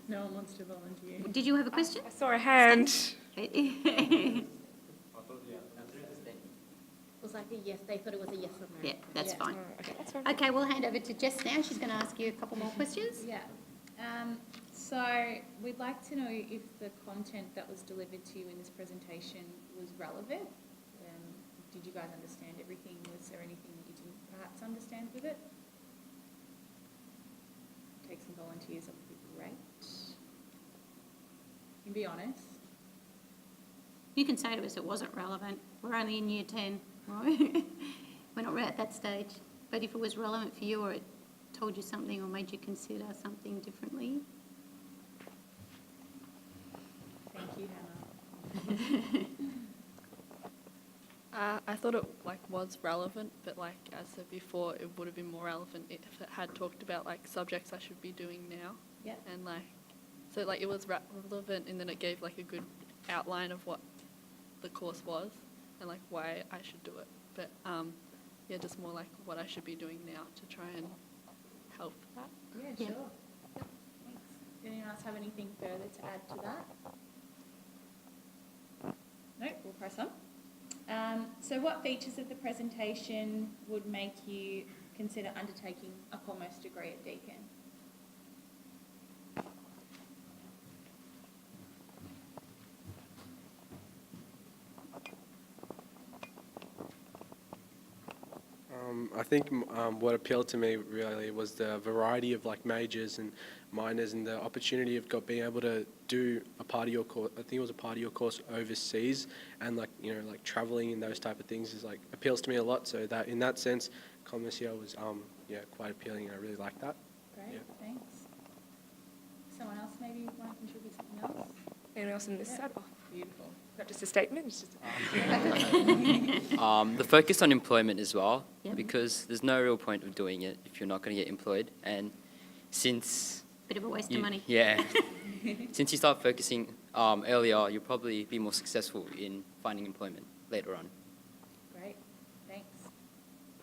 [SPEAKER 5] No one wants to volunteer.
[SPEAKER 1] Did you have a question?
[SPEAKER 5] I saw a hand.
[SPEAKER 1] Okay.
[SPEAKER 17] It was like a yes, they thought it was a yes or no.
[SPEAKER 1] Yeah, that's fine.
[SPEAKER 17] Okay.
[SPEAKER 1] Okay, we'll hand over to Jess now. She's going to ask you a couple more questions.
[SPEAKER 18] Yeah. So we'd like to know if the content that was delivered to you in this presentation was relevant. Did you guys understand everything? Was there anything that you didn't perhaps understand with it? Take some volunteers, that would be great. You can be honest.
[SPEAKER 1] You can say to us it wasn't relevant. We're only in year 10, right? We're not at that stage. But if it was relevant for you or it told you something or made you consider something differently.
[SPEAKER 18] Thank you, Hannah.
[SPEAKER 13] I thought it was relevant, but like as I said before, it would have been more relevant if it had talked about like subjects I should be doing now.
[SPEAKER 18] Yeah.
[SPEAKER 13] And so it was relevant, and then it gave like a good outline of what the course was and like why I should do it. But yeah, just more like what I should be doing now to try and help that.
[SPEAKER 18] Yeah, sure. Yep. Thanks. Did anyone else have anything further to add to that? No, we'll press on. So what features of the presentation would make you consider undertaking a commerce degree at Deakin?
[SPEAKER 3] I think what appealed to me really was the variety of like majors and minors and the opportunity of being able to do a part of your course. I think it was a part of your course overseas, and like traveling and those type of things is like appeals to me a lot. So that in that sense, commerce here was quite appealing, and I really like that.
[SPEAKER 18] Great,
[SPEAKER 3] Yeah.
[SPEAKER 18] thanks. Someone else maybe want to contribute something else?
[SPEAKER 5] Anyone else on this
[SPEAKER 18] Yeah.
[SPEAKER 5] side? Oh, beautiful. Not just a statement, it's just
[SPEAKER 8] The focus on employment as well,
[SPEAKER 1] Yep.
[SPEAKER 8] because there's no real point of doing it if you're not going to get employed. And since
[SPEAKER 1] Bit of a waste of money.
[SPEAKER 8] Yeah, since you start focusing earlier, you'll probably be more successful in finding employment later on.
[SPEAKER 18] Great, thanks.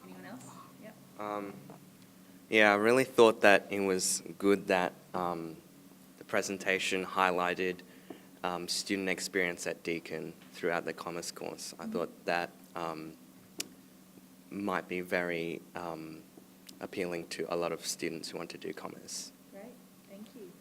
[SPEAKER 18] Anyone else? Yep.
[SPEAKER 6] Yeah, I really thought that it was good that the presentation highlighted student experience at Deakin throughout the commerce course. I thought that might be very appealing to a lot of students who want to do commerce.
[SPEAKER 18] Great, thank you.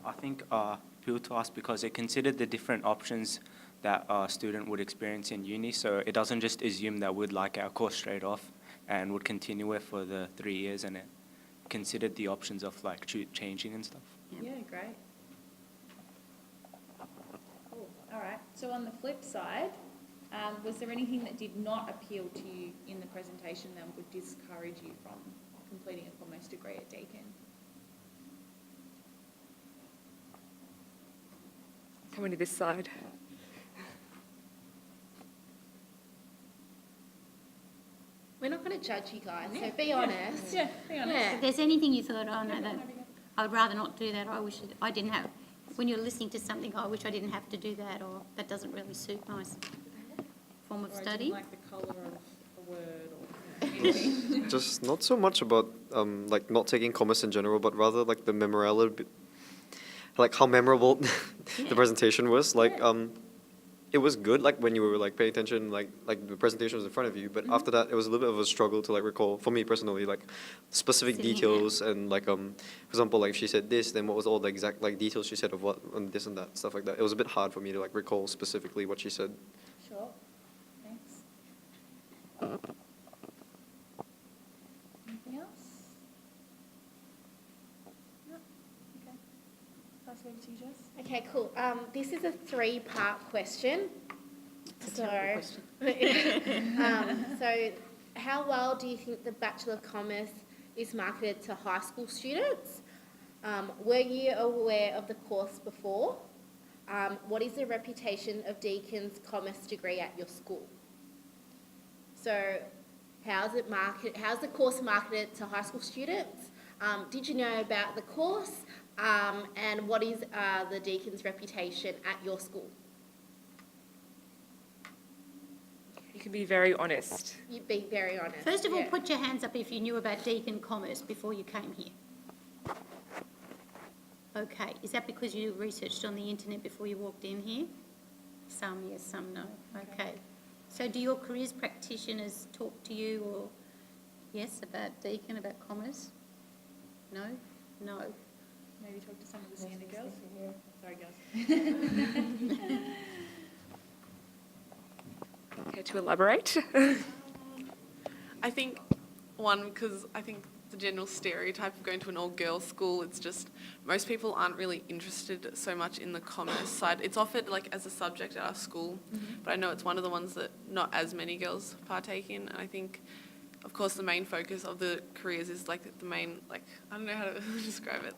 [SPEAKER 9] I think appeal to us because they considered the different options that a student would experience in uni, so it doesn't just assume that we'd like our course straight off and would continue it for the 3 years, and it considered the options of like changing and stuff.
[SPEAKER 18] Yeah, great. Cool, all right. So on the flip side, was there anything that did not appeal to you in the presentation that would discourage you from completing a commerce degree at Deakin?
[SPEAKER 5] Coming to this side.
[SPEAKER 17] We're not going to judge you guys, so be honest.
[SPEAKER 18] Yeah, be honest.
[SPEAKER 17] Yeah.
[SPEAKER 1] If there's anything you thought, oh no, that, I would rather not do that, I wish I didn't have, when you're listening to something, I wish I didn't have to do that, or that doesn't really suit my form of
[SPEAKER 18] Or I
[SPEAKER 1] study.
[SPEAKER 18] didn't like the colour of a word or anything.
[SPEAKER 4] Just not so much about like not taking commerce in general, but rather like the memorability, like how memorable the presentation was. Like it was good, like when you were like paying attention, like the presentation was in front of you. But after that, it was a little bit of a struggle to like recall for me personally, like specific
[SPEAKER 1] Sitting in it.
[SPEAKER 4] details and like for example, like if she said this, then what was all the exact like details she said of what and this and that stuff like that. It was a bit hard for me to like recall specifically what she said.
[SPEAKER 18] Sure, thanks. Anything else? No? Okay. Pass it over to you, Jess.
[SPEAKER 17] Okay, cool. This is a 3-part question.
[SPEAKER 1] It's a terrible
[SPEAKER 17] So how well do you think the Bachelor of Commerce is marketed to high school students? Were you aware of the course before? What is the reputation of Deakin's commerce degree at your school? So how's the course marketed to high school students? Did you know about the course? And what is the Deakin's reputation at your school?
[SPEAKER 5] You can be very honest.
[SPEAKER 17] You'd be very honest.
[SPEAKER 1] First of all,
[SPEAKER 17] yeah.
[SPEAKER 1] put your hands up if you knew about Deakin Commerce before you came here. Okay, is that because you researched on the internet before you walked in here? Some yes, some no. Okay. So do your careers practitioners talk to you or yes about Deakin, about commerce? No? No.
[SPEAKER 18] Maybe talk to some of the Siena girls. Sorry, girls.
[SPEAKER 5] Care to elaborate?
[SPEAKER 12] I think, because I think the general stereotype of going to an all-girls school, it's just most people aren't really interested so much in the commerce side. It's offered like as a subject at our school, but I know it's one of the ones that not as many girls partake in. And I think, of course, the main focus of the careers is like the main, like, I don't know how to describe it.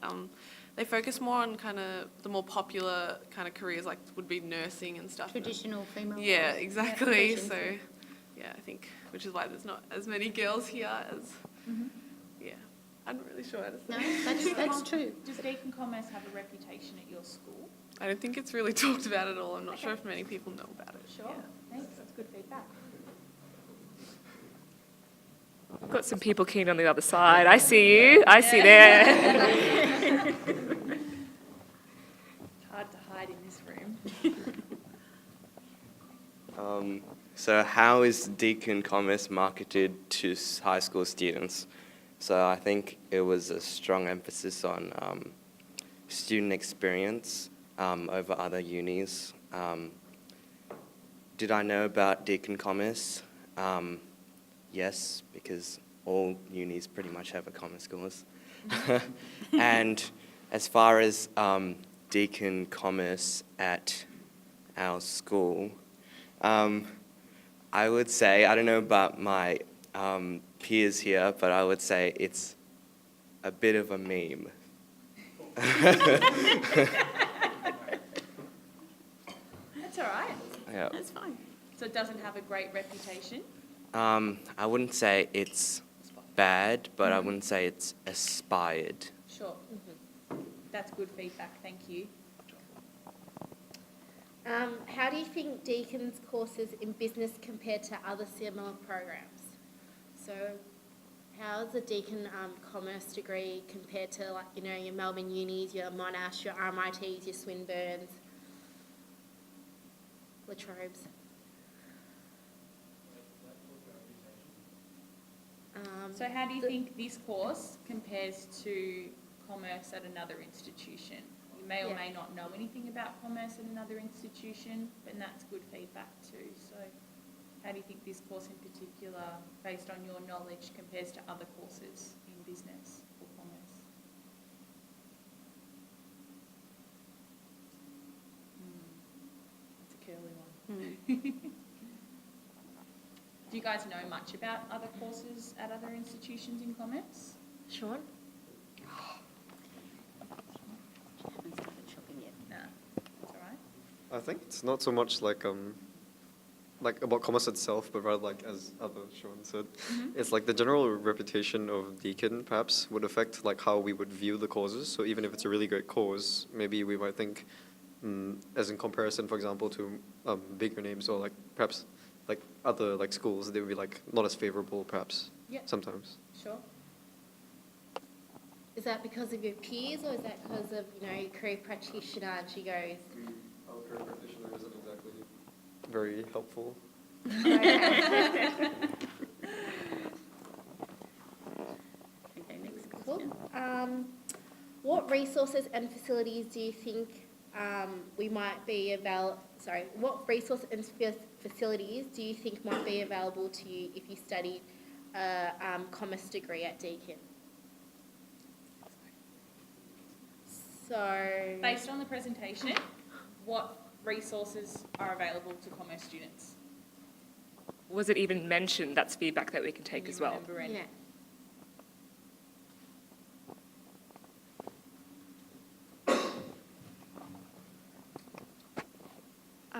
[SPEAKER 12] They focus more on kind of the more popular kind of careers, like would be nursing and stuff.
[SPEAKER 1] Traditional female.
[SPEAKER 12] Yeah,
[SPEAKER 1] roles.
[SPEAKER 12] exactly.
[SPEAKER 1] Yeah,
[SPEAKER 12] So, yeah, I think, which is why there's not as many girls here as, yeah. I'm not really sure how to say.
[SPEAKER 1] No, that's true.
[SPEAKER 18] Does Deakin Commerce have a reputation at your school?
[SPEAKER 12] I don't think it's really talked about at all. I'm not sure if many people know about it.
[SPEAKER 18] Sure, thanks, that's good feedback.
[SPEAKER 5] I've got some people keen on the other side. I see you. I see there.
[SPEAKER 18] It's hard to hide in this room.
[SPEAKER 6] So how is Deakin Commerce marketed to high school students? So I think it was a strong emphasis on student experience over other unis. Did I know about Deakin Commerce? Yes, because all unis pretty much have a commerce course. And as far as Deakin Commerce at our school, I would say, I don't know about my peers here, but I would say it's a bit of a meme.
[SPEAKER 18] That's all right.
[SPEAKER 6] Yeah.
[SPEAKER 1] That's fine.
[SPEAKER 18] So it doesn't have a great reputation?
[SPEAKER 6] I wouldn't say it's bad, but I wouldn't say it's aspired.
[SPEAKER 18] Sure. That's good feedback, thank you.
[SPEAKER 17] How do you think Deacon's courses in business compare to other similar programs? So how's the Deakin commerce degree compared to, like, you know, your Melbourne unis, your Monash, your RMITs, your Swinburnes, La Trobes?
[SPEAKER 18] So how do you think this course compares to commerce at another institution? You may or
[SPEAKER 17] Yeah.
[SPEAKER 18] may not know anything about commerce at another institution, but that's good feedback too. So how do you think this course in particular, based on your knowledge, compares to other courses in business or commerce? That's a curly one. Do you guys know much about other courses at other institutions in commerce?
[SPEAKER 17] Sean?
[SPEAKER 1] Haven't started shopping yet.
[SPEAKER 18] No, that's all right.
[SPEAKER 4] I think it's not so much like about commerce itself, but rather like as other Sean said, it's like the general reputation of Deakin perhaps would affect like how we would view the courses. So even if it's a really great course, maybe we might think, as in comparison, for example, to bigger names or like perhaps like other like schools, they would be like not as favorable perhaps sometimes.
[SPEAKER 18] Sure.
[SPEAKER 17] Is that because of your peers, or is that because of, you know, your career practitioner and she goes?
[SPEAKER 4] Our career practitioner isn't exactly very helpful.
[SPEAKER 1] Okay, next question.
[SPEAKER 17] Cool. What resources and facilities do you think we might be what resources and facilities do you think might be available to you if you studied a commerce degree at Deakin? So,
[SPEAKER 18] Based on the presentation, what resources are available to commerce students?
[SPEAKER 5] Was it even mentioned? That's feedback that we can take as well.
[SPEAKER 18] Remember any?
[SPEAKER 17] yeah.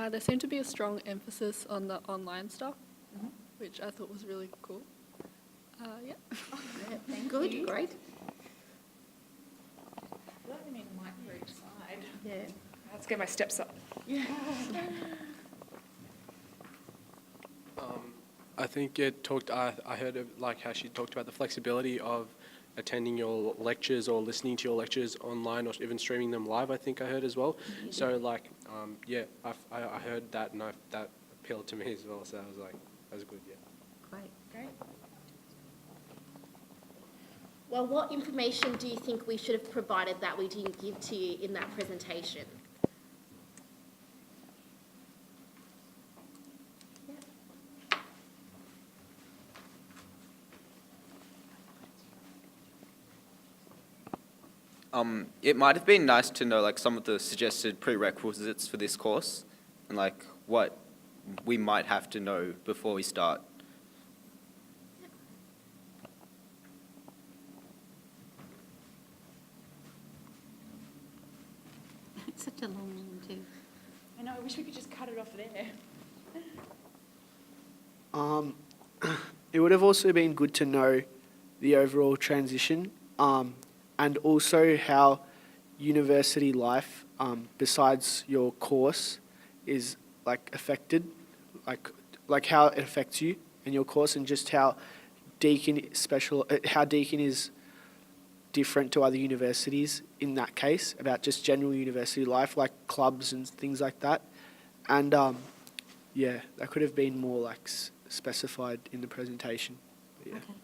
[SPEAKER 13] There seemed to be a strong emphasis on the online stuff, which I thought was really cool. Yeah.
[SPEAKER 18] Thank
[SPEAKER 1] Good,
[SPEAKER 18] you.
[SPEAKER 1] great.
[SPEAKER 18] Let me mic for each side.
[SPEAKER 1] Yeah.
[SPEAKER 5] Let's get my steps up.
[SPEAKER 3] I think it talked. I heard of like how she talked about the flexibility of attending your lectures or listening to your lectures online or even streaming them live. I think I heard as well. So like, I heard that and that appealed to me as well. So I was like, that was good. Yeah.
[SPEAKER 1] Great.
[SPEAKER 17] Well, what information do you think we should have provided that we didn't give to you in that presentation?
[SPEAKER 14] It might have been nice to know like some of the suggested prerequisites for this course and like what we might have to know before we start.
[SPEAKER 1] It's such a long one too.
[SPEAKER 18] I know, I wish we could just cut it off there.
[SPEAKER 7] It would have also been good to know the overall transition, and also how university life, besides your course, is like affected, like how it affects you in your course, and just how Deakin is different to other universities in that case, about just general university life, like clubs and things like that. And that could have been more like specified in the presentation. But yeah.
[SPEAKER 1] Okay.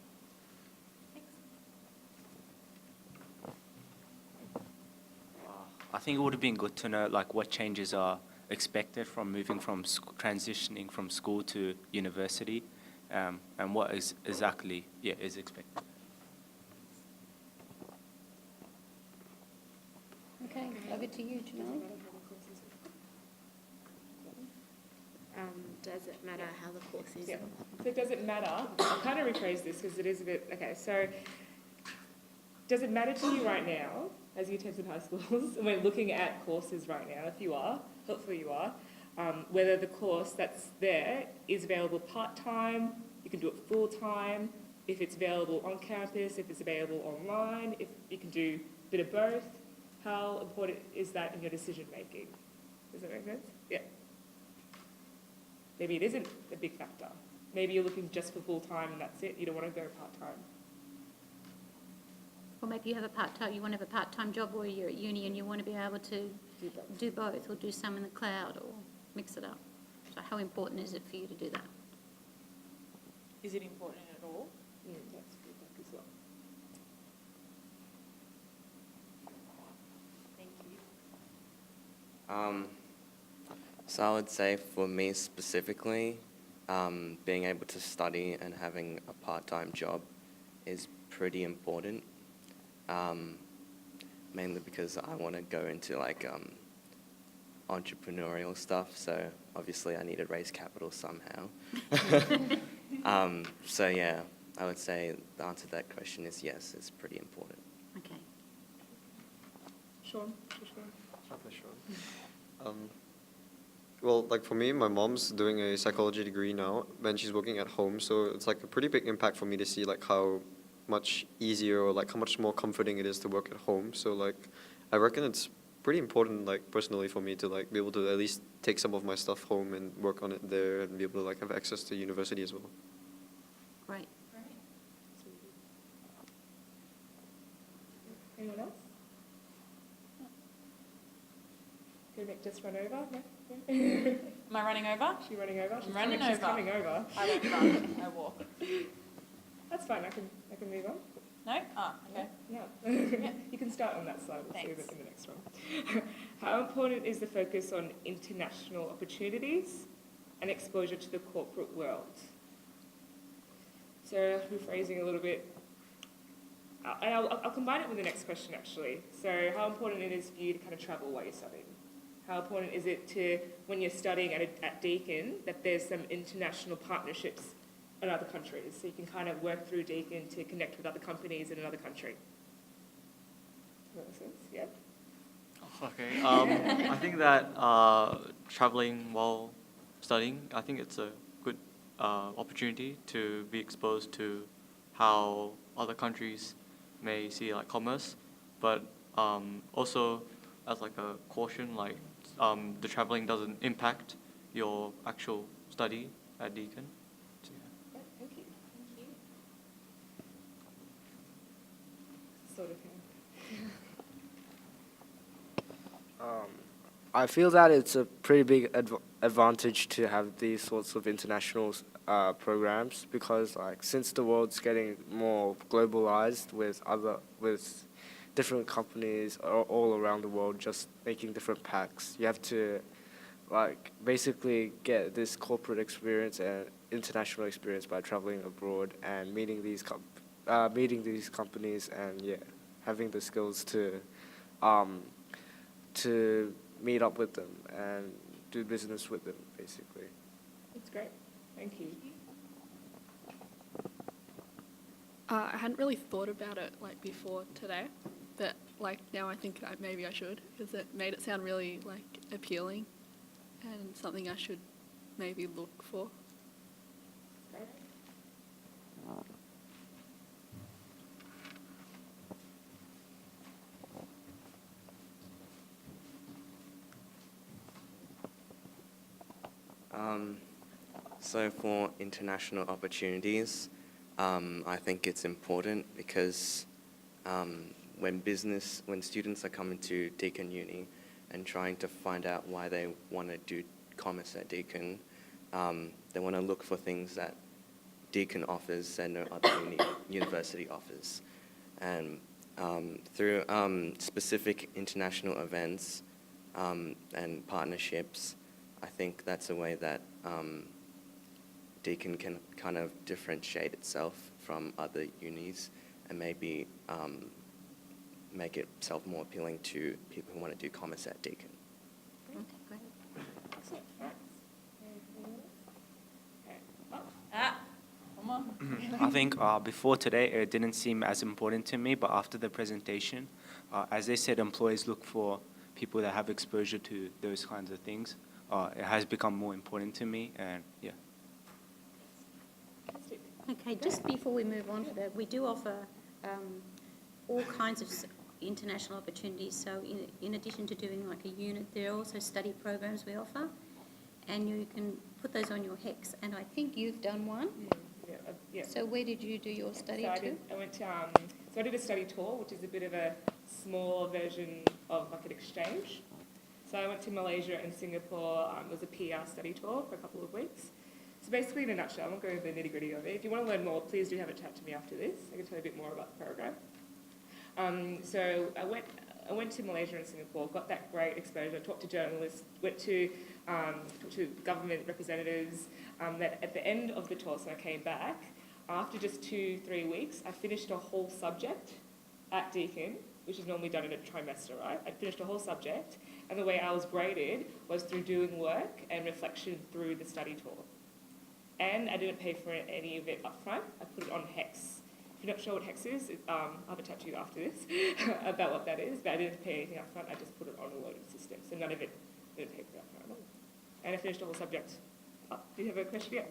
[SPEAKER 9] I think it would have been good to know like what changes are expected from moving from transitioning from school to university, and what is exactly is expected.
[SPEAKER 1] Okay, over to you, Jamali.
[SPEAKER 17] Does it matter how the course is?
[SPEAKER 5] Yeah. So does it matter? I'll kind of rephrase this because it is a bit, okay, so does it matter to you right now, as you attend high schools, and we're looking at courses right now, if you are, hopefully you are, whether the course that's there is available part-time, you can do it full-time, if it's available on campus, if it's available online, if you can do a bit of both, how important is that in your decision-making? Does that make sense? Yeah. Maybe it isn't a big factor. Maybe you're looking just for full-time and that's it. You don't want to go part-time.
[SPEAKER 1] Or maybe you have a part-time, you want to have a part-time job or you're at uni and you want to be able to do both or do some in the cloud or mix it up. So how important is it for you to do that?
[SPEAKER 5] Is it important at all? That's feedback as well. Thank you.
[SPEAKER 6] So I would say for me specifically, being able to study and having a part-time job is pretty important. Mainly because I want to go into like entrepreneurial stuff, so obviously I need to raise capital somehow. So yeah, I would say the answer to that question is yes, it's pretty important.
[SPEAKER 1] Okay.
[SPEAKER 5] Sean?
[SPEAKER 4] Well, like for me, my mom's doing a psychology degree now, and she's working at home, so it's like a pretty big impact for me to see like how much easier or like how much more comforting it is to work at home. So like, I reckon it's pretty important, like personally for me to like be able to at least take some of my stuff home and work on it there and be able to like have access to university as well.
[SPEAKER 1] Great.
[SPEAKER 5] Anyone else? Can Mick just run over? No?
[SPEAKER 19] Am I running over?
[SPEAKER 5] She's running over.
[SPEAKER 19] I'm running
[SPEAKER 5] She's
[SPEAKER 19] over.
[SPEAKER 5] coming over.
[SPEAKER 19] I don't run, I walk.
[SPEAKER 5] That's fine. I can move on.
[SPEAKER 19] No? Ah, okay.
[SPEAKER 5] Yeah. You can start on that slide. We'll see
[SPEAKER 19] Thanks.
[SPEAKER 5] that in the next one. How important is the focus on international opportunities and exposure to the corporate world? So rephrasing a little bit, and I'll combine it with the next question actually. So how important it is for you to kind of travel while you're studying? How important is it to, when you're studying at Deakin, that there's some international partnerships in other countries, so you can kind of work through Deakin to connect with other companies in another country? Does that make sense? Yeah?
[SPEAKER 10] Okay. I think that traveling while studying, I think it's a good opportunity to be exposed to how other countries may see like commerce, but also as like a caution, like the traveling doesn't impact your actual study at Deakin. So, yeah.
[SPEAKER 5] Thank you. Sort of.
[SPEAKER 16] I feel that it's a pretty big advantage to have these sorts of international programs because, like, since the world's getting more globalized with different companies all around the world just making different packs, you have to, like, basically get this corporate experience and international experience by traveling abroad and meeting these companies and having the skills to meet up with them and do business with them, basically.
[SPEAKER 5] That's great. Thank you.
[SPEAKER 13] I hadn't really thought about it like before today, but like now I think maybe I should because it made it sound really like appealing and something I should maybe look for.
[SPEAKER 6] So for international opportunities, I think it's important because when students are coming to Deakin Uni and trying to find out why they want to do commerce at Deakin, they want to look for things that Deakin offers and no other university offers. And through specific international events and partnerships, I think that's a way that Deakin can kind of differentiate itself from other unis and maybe make itself more appealing to people who want to do commerce at Deakin.
[SPEAKER 1] Okay, great.
[SPEAKER 5] Excellent. All right.
[SPEAKER 19] Ah, come on.
[SPEAKER 9] I think before today it didn't seem as important to me, but after the presentation, as they said, employers look for people that have exposure to those kinds of things. It has become more important to me, and yeah.
[SPEAKER 1] Okay, just before we move on to that, we do offer all kinds of international opportunities. So in addition to doing like a unit, there are also study programs we offer, and you can put those on your HEX. And I think you've done one.
[SPEAKER 5] Yeah.
[SPEAKER 1] So where did you do your study
[SPEAKER 5] So
[SPEAKER 1] to?
[SPEAKER 5] I did a study tour, which is a bit of a smaller version of like an exchange. So I went to Malaysia and Singapore. It was a PR study tour for a couple of weeks. So basically, in a nutshell, I won't go into the nitty-gritty of it. If you want to learn more, please do have a chat to me after this. I can tell you a bit more about the program. So I went to Malaysia and Singapore, got that great exposure, talked to journalists, went to talked to government representatives. That at the end of the tour, so I came back, after just 2-3 weeks, I finished a whole subject at Deakin, which is normally done in a trimester, right? I finished a whole subject, and the way I was graded was through doing work and reflection through the study tour. And I didn't pay for any of it upfront. I put it on HEX. If you're not sure what HEX is, I'll have a chat to you after this about what that is, but I didn't pay anything upfront. I just put it on a loaded system, so none of it didn't pay for it upfront. And I finished the whole subject. Do you have a question yet?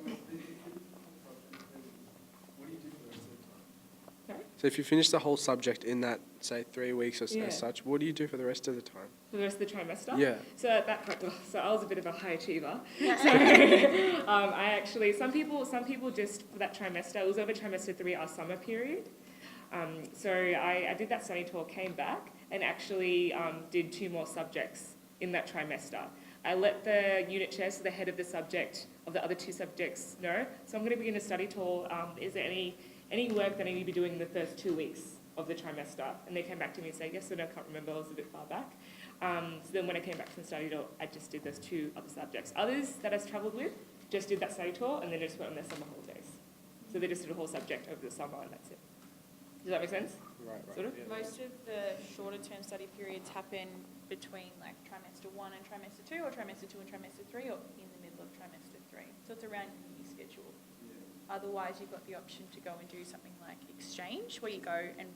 [SPEAKER 3] So if you finish the whole subject in that, say, 3 weeks or
[SPEAKER 5] Yeah.
[SPEAKER 3] as such, what do you do for the rest of the time?
[SPEAKER 5] For the rest of the trimester?
[SPEAKER 3] Yeah.
[SPEAKER 5] So at that point, so I was a bit of a high achiever. So I actually, some people just, for that trimester, it was over trimester 3, our summer period. So I did that study tour, came back, and actually did 2 more subjects in that trimester. I let the unit chair, so the head of the subject, of the other 2 subjects, know. So I'm going to begin a study tour. Is there any work that I need to be doing in the first 2 weeks of the trimester? And they came back to me and said, yes or no, I can't remember, I was a bit far back. So then when I came back from the study tour, I just did those 2 other subjects. Others that I've travelled with just did that study tour and then just went on their summer holidays. So they just did a whole subject over the summer and that's it. Does that make sense?
[SPEAKER 3] Right.
[SPEAKER 5] Sort of?
[SPEAKER 19] Most of the shorter term study periods happen between like trimester 1 and trimester 2, or trimester 2 and trimester 3, or in the middle of trimester 3. So it's around your uni schedule. Otherwise, you've got the option to go and do something like exchange, where you go and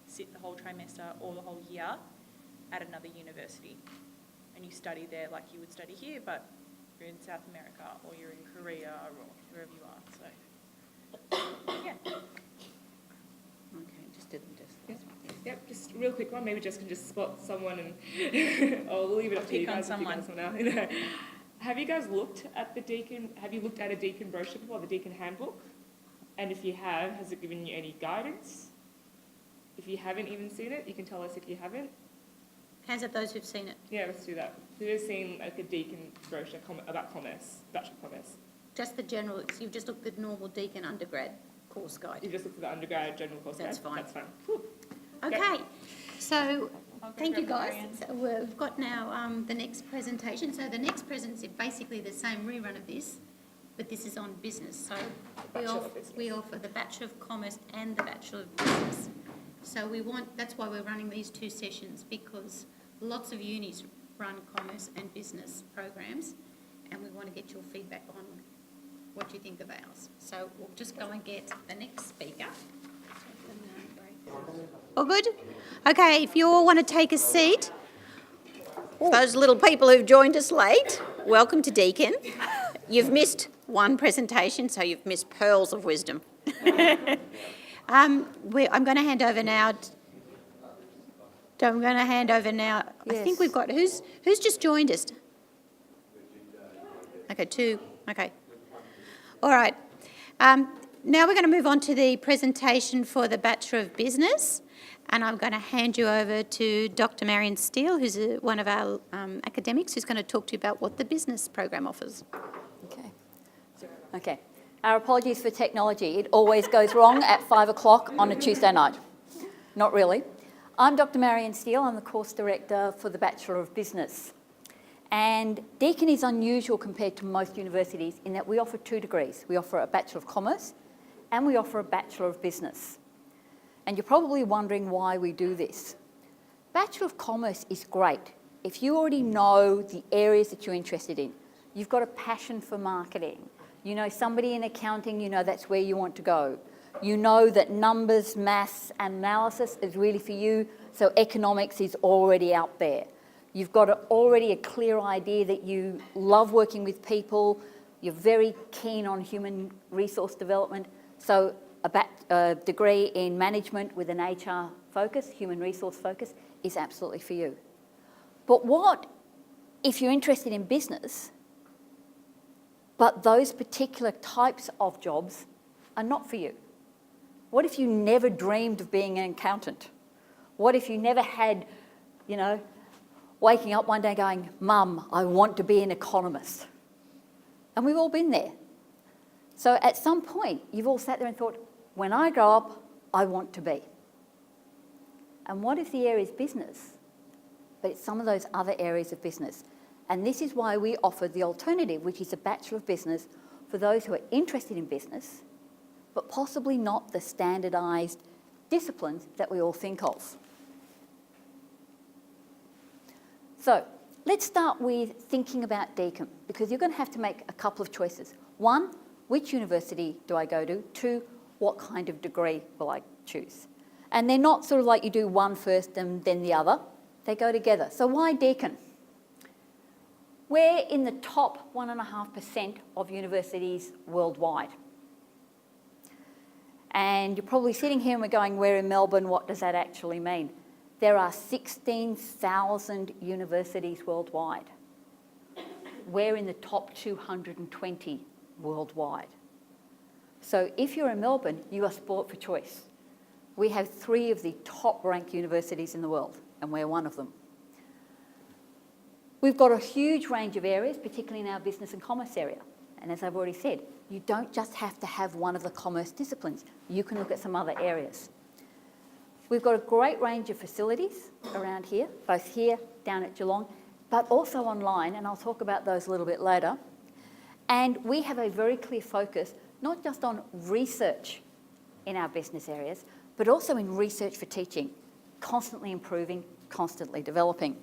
[SPEAKER 19] sit the whole trimester or the whole year at another university. And you study there like you would study here, but you're in South America or you're in Korea or wherever you are. So, yeah.
[SPEAKER 1] Okay, just did them just.
[SPEAKER 5] Yep, just a real quick one. Maybe Jess can just spot someone and we'll leave it up to you guys. Have you guys looked at the Deakin, have you looked at a Deakin brochure before, the Deakin handbook? And if you have, has it given you any guidance? If you haven't even seen it, you can tell us if you haven't.
[SPEAKER 1] Hands up those who've seen it.
[SPEAKER 5] Yeah, let's do that. Who has seen like a Deakin brochure about commerce, Bachelor of Commerce?
[SPEAKER 1] Just the general, you've just looked at the normal Deakin undergrad course guide.
[SPEAKER 5] You just looked at the undergrad general course guide?
[SPEAKER 1] That's fine.
[SPEAKER 5] That's fine. Cool.
[SPEAKER 1] Okay, so thank you
[SPEAKER 19] grab
[SPEAKER 1] guys.
[SPEAKER 19] Marianne.
[SPEAKER 1] So we've got now the next presentation. So the next presentation is basically the same rerun of this, but this is on business. So we offer the Bachelor of Commerce and the Bachelor of Business. So that's why we're running these 2 sessions, because lots of unis run commerce and business programs, and we want to get your feedback on what you think of ours. So we'll just go and get the next speaker. All good? Okay, if you all want to take a seat. Those little people who've joined us late, welcome to Deakin. You've missed one presentation, so you've missed pearls of wisdom. I'm going to hand over now. I think we've got, who's just joined us? Okay, 2. Okay. All right. Now we're going to move on to the presentation for the Bachelor of Business, and I'm going to hand you over to Dr. Marianne Steele, who's one of our academics, who's going to talk to you about what the business program offers.
[SPEAKER 20] Okay. Our apologies for technology. It always goes wrong at 5 o'clock on a Tuesday night. Not really. I'm Dr. Marianne Steele. I'm the course director for the Bachelor of Business. And Deakin is unusual compared to most universities in that we offer 2 degrees. We offer a Bachelor of Commerce and we offer a Bachelor of Business. And you're probably wondering why we do this. Bachelor of Commerce is great if you already know the areas that you're interested in. You've got a passion for marketing. You know somebody in accounting, you know that's where you want to go. You know that numbers, maths, and analysis is really for you, so economics is already out there. You've got already a clear idea that you love working with people, you're very keen on human resource development, so a degree in management with an HR focus, human resource focus, is absolutely for you. But what if you're interested in business, but those particular types of jobs are not for you? What if you never dreamed of being an accountant? What if you never had, waking up one day going, Mum, I want to be an economist? And we've all been there. So at some point, you've all sat there and thought, when I grow up, I want to be. And what if the area is business, but it's some of those other areas of business? And this is why we offer the alternative, which is a Bachelor of Business for those who are interested in business, but possibly not the standardised disciplines that we all think of. So let's start with thinking about Deakin, because you're going to have to make a couple of choices. One, which university do I go to? Two, what kind of degree will I choose? And they're not sort of like you do one first and then the other. They go together. So why Deakin? We're in the top 1.5% of universities worldwide. And you're probably sitting here and we're going, we're in Melbourne, what does that actually mean? There are 16,000 universities worldwide. We're in the top 220 worldwide. So if you're in Melbourne, you are sport for choice. We have 3 of the top-ranked universities in the world, and we're one of them. We've got a huge range of areas, particularly in our business and commerce area. And as I've already said, you don't just have to have one of the commerce disciplines. You can look at some other areas. We've got a great range of facilities around here, both here, down at Geelong, but also online, and I'll talk about those a little bit later. And we have a very clear focus, not just on research in our business areas, but also in research for teaching, constantly improving, constantly developing.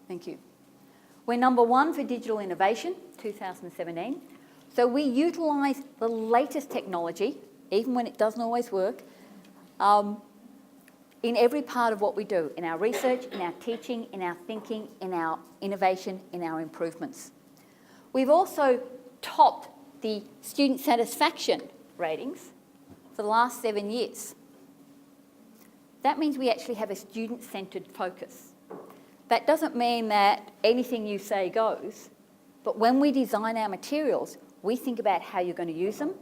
[SPEAKER 20] Thank you. We're number 1 for digital innovation, 2017. So we utilise the latest technology, even when it doesn't always work, in every part of what we do, in our research, in our teaching, in our thinking, in our innovation, in our improvements. We've also topped the student satisfaction ratings for the last 7 years. That means we actually have a student-centred focus. That doesn't mean that anything you say goes, but when we design our materials, we think about how you're going to use them,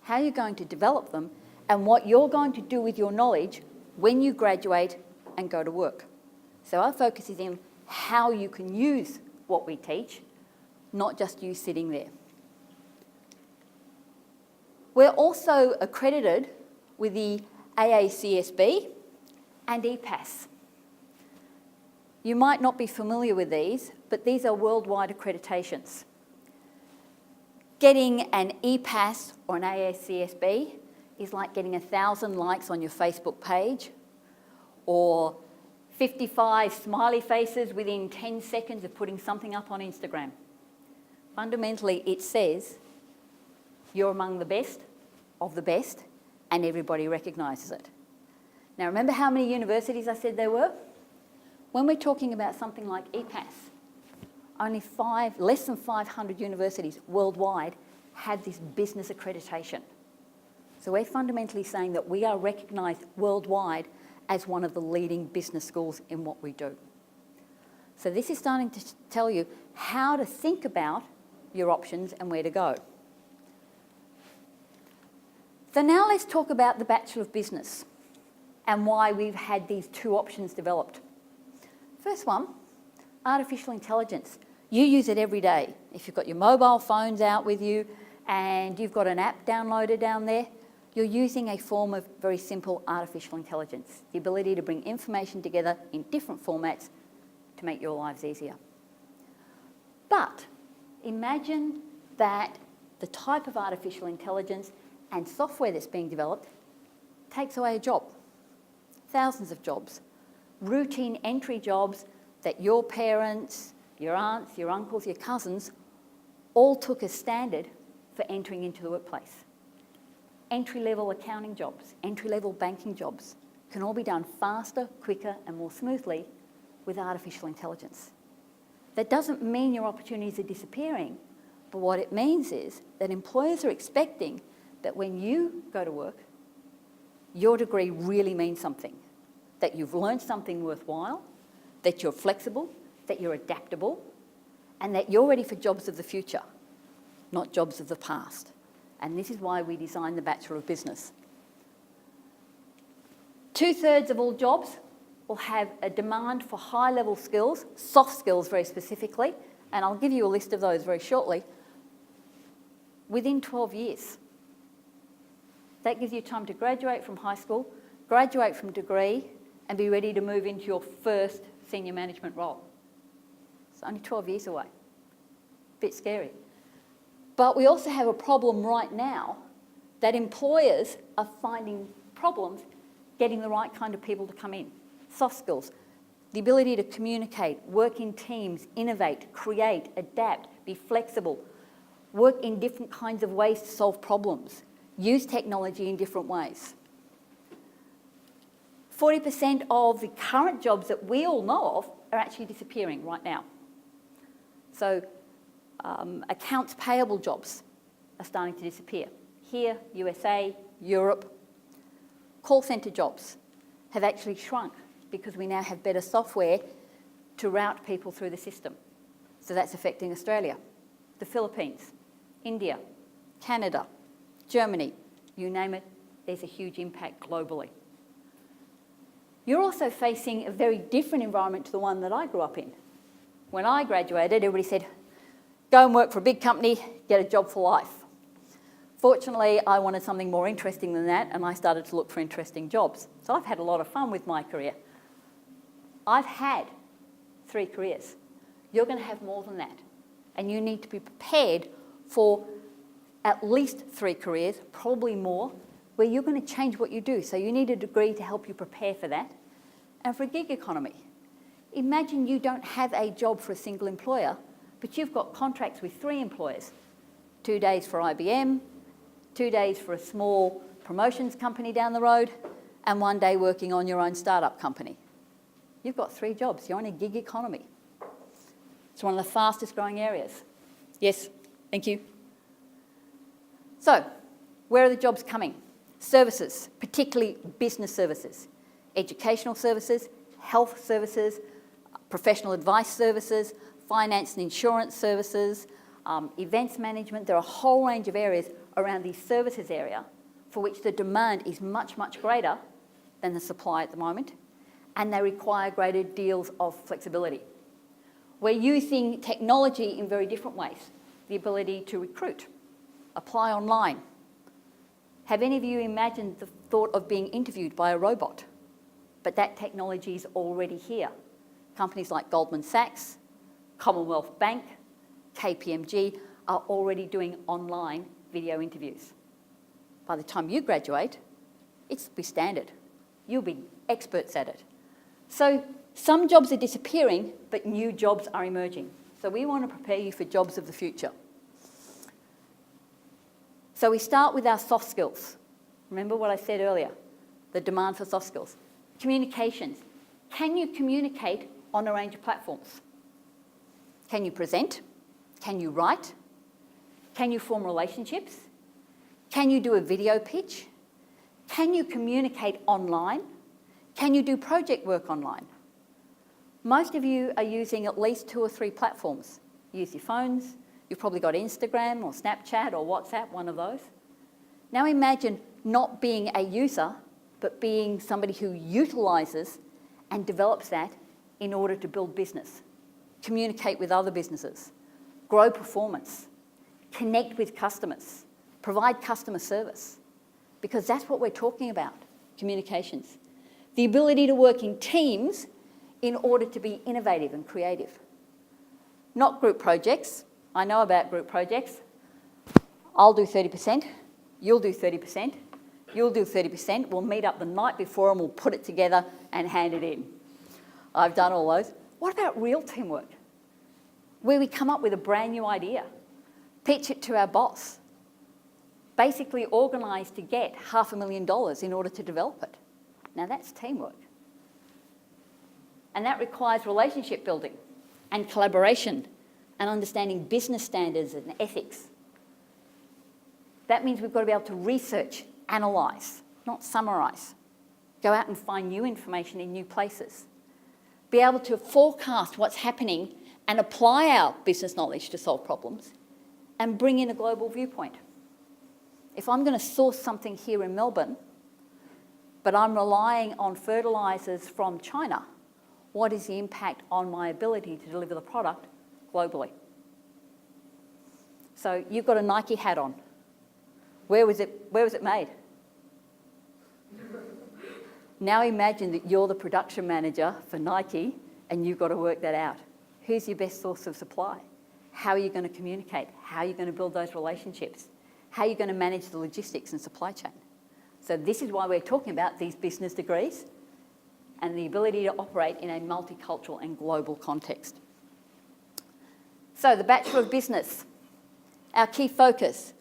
[SPEAKER 20] how you're going to develop them, and what you're going to do with your knowledge when you graduate and go to work. So our focus is in how you can use what we teach, not just you sitting there. We're also accredited with the AACSB and EPAS. You might not be familiar with these, but these are worldwide accreditations. Getting an EPAS or an AACSB is like getting 1,000 likes on your Facebook page, or 55 smiley faces within 10 seconds of putting something up on Instagram. Fundamentally, it says you're among the best of the best, and everybody recognises it. Now, remember how many universities I said there were? When we're talking about something like EPAS, only less than 500 universities worldwide have this business accreditation. So we're fundamentally saying that we are recognised worldwide as one of the leading business schools in what we do. So this is starting to tell you how to think about your options and where to go. So now let's talk about the Bachelor of Business and why we've had these 2 options developed. First one, artificial intelligence. You use it every day. If you've got your mobile phones out with you and you've got an app downloaded down there, you're using a form of very simple artificial intelligence, the ability to bring information together in different formats to make your lives easier. But imagine that the type of artificial intelligence and software that's being developed takes away a job, thousands of jobs, routine entry jobs that your parents, your aunts, your uncles, your cousins all took as standard for entering into the workplace. Entry-level accounting jobs, entry-level banking jobs can all be done faster, quicker and more smoothly with artificial intelligence. That doesn't mean your opportunities are disappearing, but what it means is that employers are expecting that when you go to work, your degree really means something, that you've learned something worthwhile, that you're flexible, that you're adaptable, and that you're ready for jobs of the future, not jobs of the past. And this is why we designed the Bachelor of Business. 2/3 of all jobs will have a demand for high-level skills, soft skills very specifically, and I'll give you a list of those very shortly, within 12 years. That gives you time to graduate from high school, graduate from degree, and be ready to move into your first senior management role. It's only 12 years away. Bit scary. But we also have a problem right now that employers are finding problems getting the right kind of people to come in. Soft skills, the ability to communicate, work in teams, innovate, create, adapt, be flexible, work in different kinds of ways to solve problems, use technology in different ways. 40% of the current jobs that we all know of are actually disappearing right now. So accounts payable jobs are starting to disappear. Here, USA, Europe. Call centre jobs have actually shrunk because we now have better software to route people through the system. So that's affecting Australia, the Philippines, India, Canada, Germany, you name it, there's a huge impact globally. You're also facing a very different environment to the one that I grew up in. When I graduated, everybody said, go and work for a big company, get a job for life. Fortunately, I wanted something more interesting than that, and I started to look for interesting jobs. So I've had a lot of fun with my career. I've had 3 careers. You're going to have more than that. And you need to be prepared for at least 3 careers, probably more, where you're going to change what you do. So you need a degree to help you prepare for that. And for a gig economy, imagine you don't have a job for a single employer, but you've got contracts with 3 employers. 2 days for IBM, 2 days for a small promotions company down the road, and 1 day working on your own startup company. You've got 3 jobs. You're in a gig economy. It's one of the fastest growing areas. Yes, thank you. So, where are the jobs coming? Services, particularly business services, educational services, health services, professional advice services, finance and insurance services, events management. There are a whole range of areas around the services area for which the demand is much, much greater than the supply at the moment, and they require greater deals of flexibility. We're using technology in very different ways. The ability to recruit, apply online. Have any of you imagined the thought of being interviewed by a robot? But that technology is already here. Companies like Goldman Sachs, Commonwealth Bank, KPMG are already doing online video interviews. By the time you graduate, it's be standard. You'll be experts at it. So some jobs are disappearing, but new jobs are emerging. So we want to prepare you for jobs of the future. So we start with our soft skills. Remember what I said earlier, the demand for soft skills. Communications. Can you communicate on a range of platforms? Can you present? Can you write? Can you form relationships? Can you do a video pitch? Can you communicate online? Can you do project work online? Most of you are using at least 2 or 3 platforms. Use your phones. You've probably got Instagram or Snapchat or WhatsApp, one of those. Now imagine not being a user, but being somebody who utilises and develops that in order to build business, communicate with other businesses, grow performance, connect with customers, provide customer service, because that's what we're talking about, communications. The ability to work in teams in order to be innovative and creative. Not group projects. I know about group projects. I'll do 30%, you'll do 30%, you'll do 30%. We'll meet up the night before and we'll put it together and hand it in. I've done all those. What about real teamwork? Where we come up with a brand new idea, pitch it to our boss, basically organise to get $500,000 in order to develop it. Now that's teamwork. And that requires relationship building and collaboration and understanding business standards and ethics. That means we've got to be able to research, analyse, not summarise. Go out and find new information in new places. Be able to forecast what's happening and apply our business knowledge to solve problems and bring in a global viewpoint. If I'm going to source something here in Melbourne, but I'm relying on fertilisers from China, what is the impact on my ability to deliver the product globally? So you've got a Nike hat on. Where was it made? Now imagine that you're the production manager for Nike and you've got to work that out. Who's your best source of supply? How are you going to communicate? How are you going to build those relationships? How are you going to manage the logistics and supply chain? So this is why we're talking about these business degrees and the ability to operate in a multicultural and global context. So the Bachelor of Business, our key focus,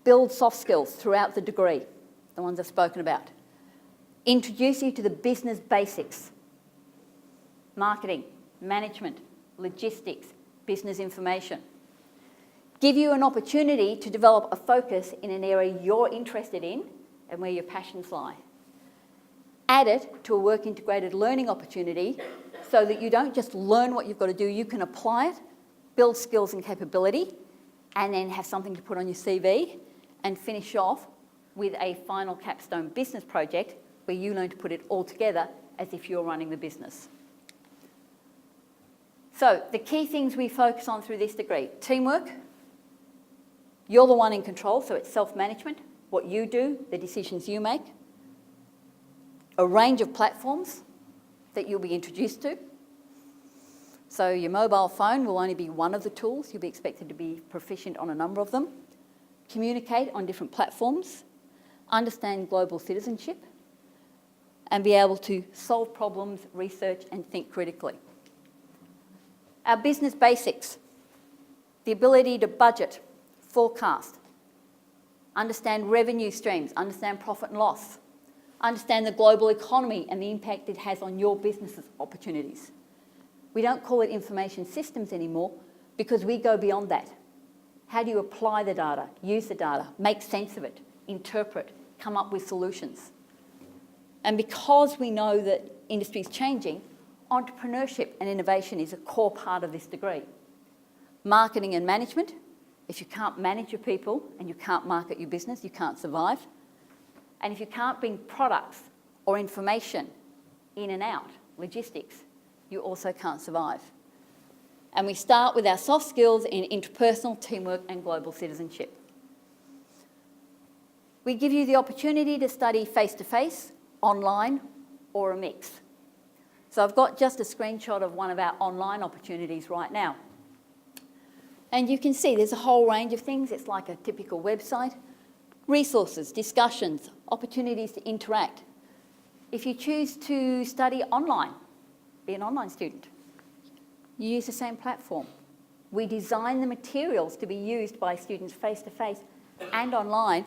[SPEAKER 20] build soft skills throughout the degree, the ones I've spoken about. Introduce you to the business basics, marketing, management, logistics, business information. Give you an opportunity to develop a focus in an area you're interested in and where your passions lie. Add it to a work integrated learning opportunity so that you don't just learn what you've got to do, you can apply it, build skills and capability, and then have something to put on your CV and finish off with a final capstone business project where you learn to put it all together as if you're running the business. So the key things we focus on through this degree: teamwork. You're the one in control, so it's self-management, what you do, the decisions you make. A range of platforms that you'll be introduced to. So your mobile phone will only be one of the tools. You'll be expected to be proficient on a number of them. Communicate on different platforms. Understand global citizenship. And be able to solve problems, research, and think critically. Our business basics: the ability to budget, forecast, understand revenue streams, understand profit and loss, understand the global economy and the impact it has on your business's opportunities. We don't call it information systems anymore because we go beyond that. How do you apply the data, use the data, make sense of it, interpret, come up with solutions? And because we know that industry is changing, entrepreneurship and innovation is a core part of this degree. Marketing and management: if you can't manage your people and you can't market your business, you can't survive. And if you can't bring products or information in and out, logistics, you also can't survive. And we start with our soft skills in interpersonal, teamwork, and global citizenship. We give you the opportunity to study face-to-face, online, or a mix. So I've got just a screenshot of one of our online opportunities right now. And you can see there's a whole range of things. It's like a typical website. Resources, discussions, opportunities to interact. If you choose to study online, be an online student, you use the same platform. We design the materials to be used by students face-to-face and online,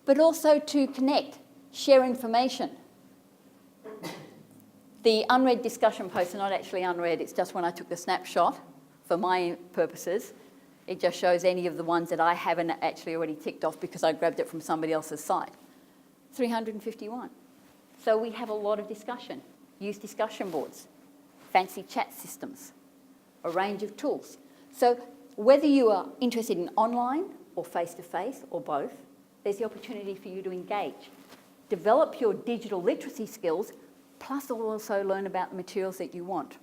[SPEAKER 20] but also to connect, share information. The unread discussion posts are not actually unread, it's just when I took the snapshot for my purposes. It just shows any of the ones that I haven't actually already ticked off because I grabbed it from somebody else's site. 351. So we have a lot of discussion. Use discussion boards, fancy chat systems, a range of tools. So whether you are interested in online or face-to-face or both, there's the opportunity for you to engage. Develop your digital literacy skills, plus also learn about the materials that you want.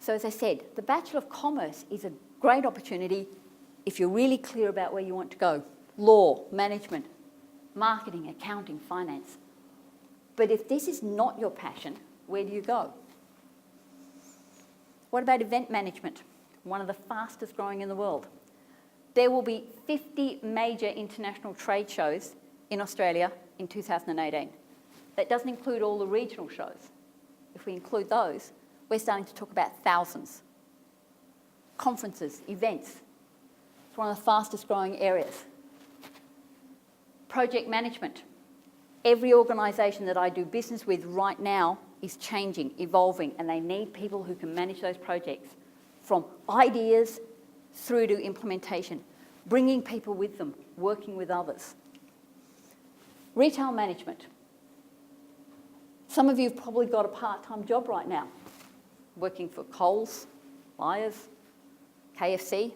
[SPEAKER 20] So as I said, the Bachelor of Commerce is a great opportunity if you're really clear about where you want to go. Law, management, marketing, accounting, finance. But if this is not your passion, where do you go? What about event management? One of the fastest growing in the world. There will be 50 major international trade shows in Australia in 2018. That doesn't include all the regional shows. If we include those, we're starting to talk about thousands. Conferences, events. It's one of the fastest growing areas. Project management. Every organisation that I do business with right now is changing, evolving, and they need people who can manage those projects from ideas through to implementation. bringing people with them, working with others. Retail management. Some of you have probably got a part-time job right now, working for Coles, Lyers, KFC,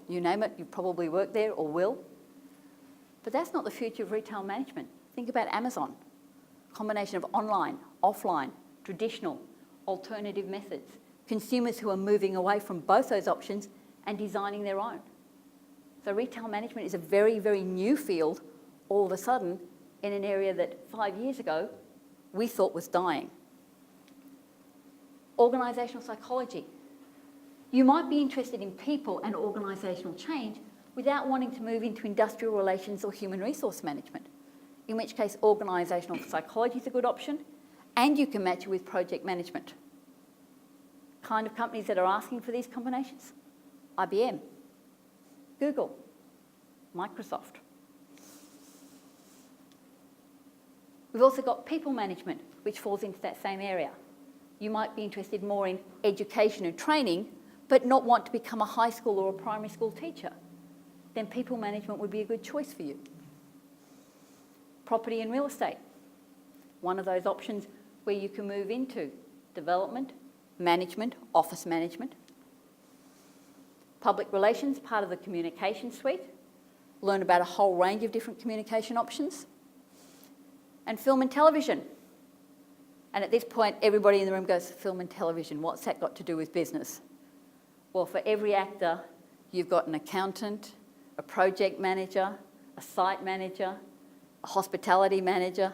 [SPEAKER 20] you name it, you've probably worked there or will. But that's not the future of retail management. Think about Amazon, combination of online, offline, traditional, alternative methods, consumers who are moving away from both those options and designing their own. So retail management is a very, very new field all of a sudden in an area that 5 years ago we thought was dying. Organisational psychology. You might be interested in people and organisational change without wanting to move into industrial relations or human resource management, in which case organisational psychology is a good option, and you can match it with project management. Kind of companies that are asking for these combinations? IBM, Google, Microsoft. We've also got people management, which falls into that same area. You might be interested more in education and training, but not want to become a high school or a primary school teacher. Then people management would be a good choice for you. Property and real estate, one of those options where you can move into development, management, office management. Public relations, part of the communication suite. Learn about a whole range of different communication options. And film and television. And at this point, everybody in the room goes, film and television, what's that got to do with business? Well, for every actor, you've got an accountant, a project manager, a site manager, a hospitality manager.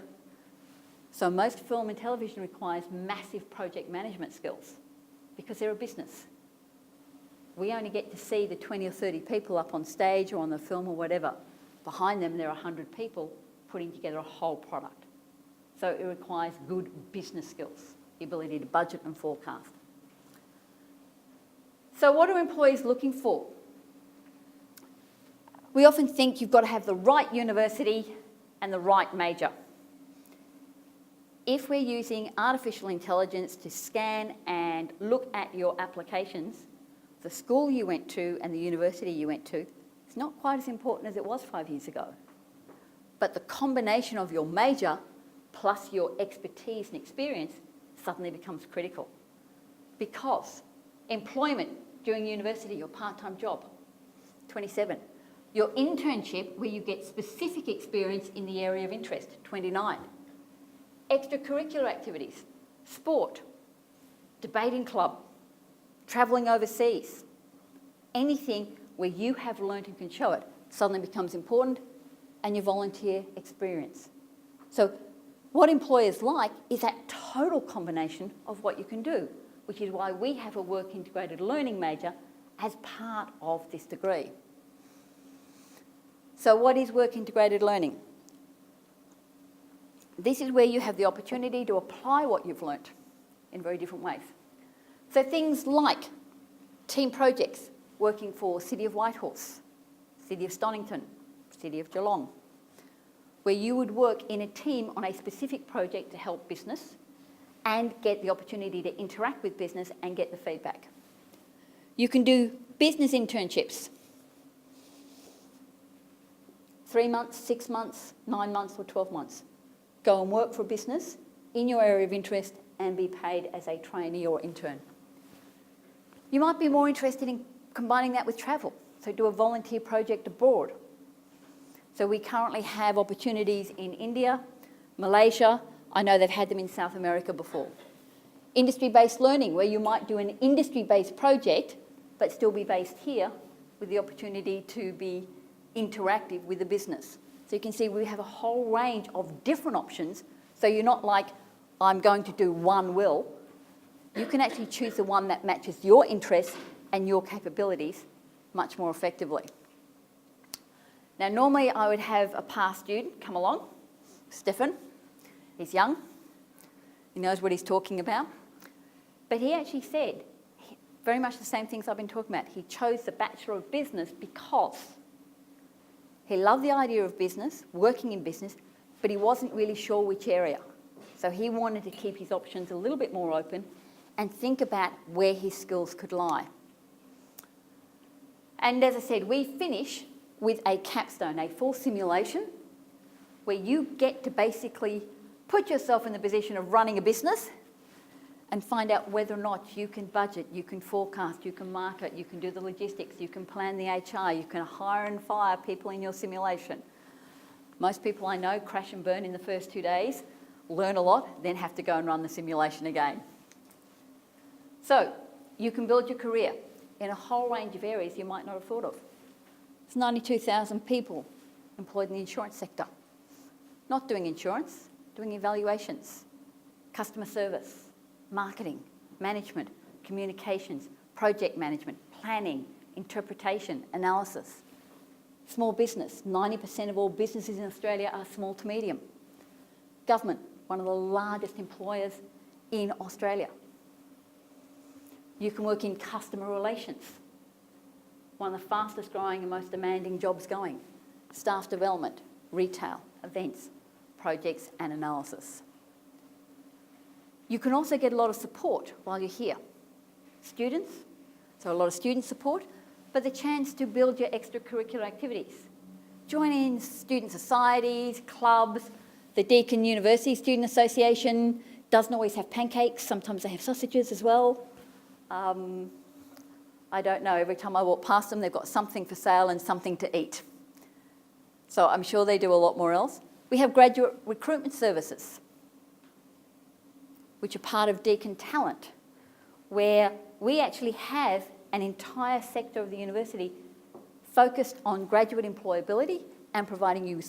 [SPEAKER 20] So most film and television requires massive project management skills because they're a business. We only get to see the 20 or 30 people up on stage or on the film or whatever. Behind them, there are 100 people putting together a whole product. So it requires good business skills, the ability to budget and forecast. So what are employees looking for? We often think you've got to have the right university and the right major. If we're using artificial intelligence to scan and look at your applications, the school you went to and the university you went to, it's not quite as important as it was 5 years ago. But the combination of your major plus your expertise and experience suddenly becomes critical. Because employment during university, your part-time job, 27. Your internship, where you get specific experience in the area of interest, 29. Extracurricular activities, sport, debating club, travelling overseas. Anything where you have learnt and can show it suddenly becomes important, and your volunteer experience. So what employers like is that total combination of what you can do, which is why we have a work integrated learning major as part of this degree. So what is work integrated learning? This is where you have the opportunity to apply what you've learnt in very different ways. So things like team projects, working for City of Whitehorse, City of Stonington, City of Geelong, where you would work in a team on a specific project to help business and get the opportunity to interact with business and get the feedback. You can do business internships, 3 months, 6 months, 9 months or 12 months. Go and work for a business in your area of interest and be paid as a trainee or intern. You might be more interested in combining that with travel, so do a volunteer project abroad. So we currently have opportunities in India, Malaysia. I know they've had them in South America before. Industry-based learning, where you might do an industry-based project but still be based here with the opportunity to be interactive with the business. So you can see we have a whole range of different options. So you're not like, I'm going to do one will. You can actually choose the one that matches your interests and your capabilities much more effectively. Now, normally I would have a past student come along, Stefan. He's young. He knows what he's talking about. But he actually said very much the same things I've been talking about. He chose the Bachelor of Business because he loved the idea of business, working in business, but he wasn't really sure which area. So he wanted to keep his options a little bit more open and think about where his skills could lie. And as I said, we finish with a capstone, a full simulation, where you get to basically put yourself in the position of running a business and find out whether or not you can budget, you can forecast, you can market, you can do the logistics, you can plan the HR, you can hire and fire people in your simulation. Most people I know crash and burn in the first 2 days, learn a lot, then have to go and run the simulation again. So you can build your career in a whole range of areas you might not have thought of. There's 92,000 people employed in the insurance sector. Not doing insurance, doing evaluations, customer service, marketing, management, communications, project management, planning, interpretation, analysis. Small business, 90% of all businesses in Australia are small to medium. Government, one of the largest employers in Australia. You can work in customer relations, one of the fastest growing and most demanding jobs going. Staff development, retail, events, projects and analysis. You can also get a lot of support while you're here. Students, so a lot of student support, but the chance to build your extracurricular activities. Join in student societies, clubs, the Deakin University Student Association doesn't always have pancakes, sometimes they have sausages as well. I don't know, every time I walk past them, they've got something for sale and something to eat. So I'm sure they do a lot more else. We have graduate recruitment services, which are part of Deakin Talent, where we actually have an entire sector of the university focused on graduate employability and providing you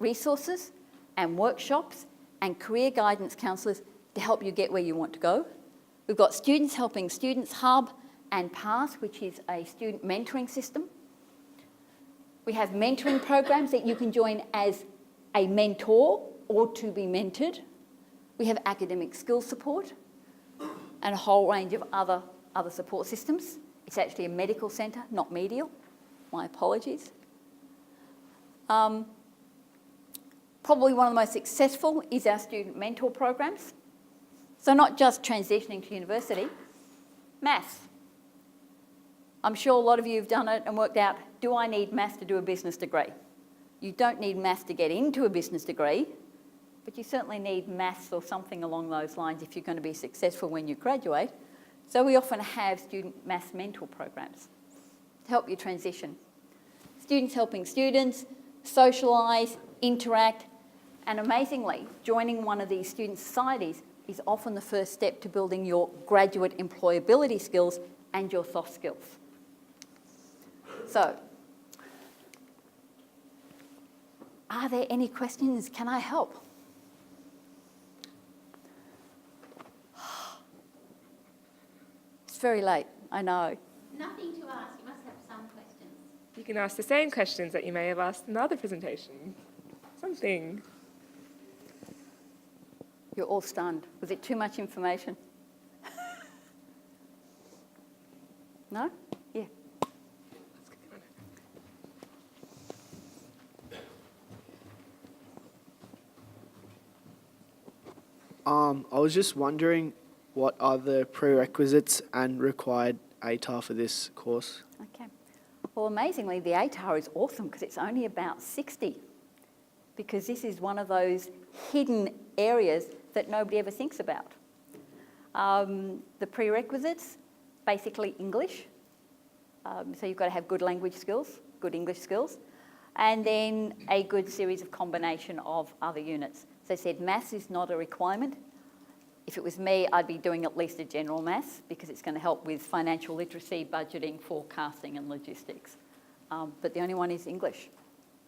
[SPEAKER 20] resources and workshops and career guidance counsellors to help you get where you want to go. We've got Students Helping Students Hub and PASS, which is a student mentoring system. We have mentoring programs that you can join as a mentor or to be mentored. We have academic skills support and a whole range of other support systems. It's actually a medical centre, not medial. My apologies. Probably one of the most successful is our student mentor programs. So not just transitioning to university, maths. I'm sure a lot of you have done it and worked out, do I need maths to do a business degree? You don't need maths to get into a business degree, but you certainly need maths or something along those lines if you're going to be successful when you graduate. So we often have student maths mentor programs to help you transition. Students helping students socialise, interact, and amazingly, joining one of these student societies is often the first step to building your graduate employability skills and your soft skills. So, are there any questions? Can I help? It's very late, I know.
[SPEAKER 1] Nothing to ask, you must have some questions.
[SPEAKER 5] You can ask the same questions that you may have asked in the other presentation. Something.
[SPEAKER 20] You're all stunned. Was it too much information? No? Yeah.
[SPEAKER 7] I was just wondering, what are the prerequisites and required ATAR for this course?
[SPEAKER 20] Okay. Well, amazingly, the ATAR is awesome because it's only about 60, because this is one of those hidden areas that nobody ever thinks about. The prerequisites, basically English. So you've got to have good language skills, good English skills, and then a good series of combination of other units. As I said, maths is not a requirement. If it was me, I'd be doing at least a general maths because it's going to help with financial literacy, budgeting, forecasting and logistics. But the only one is English,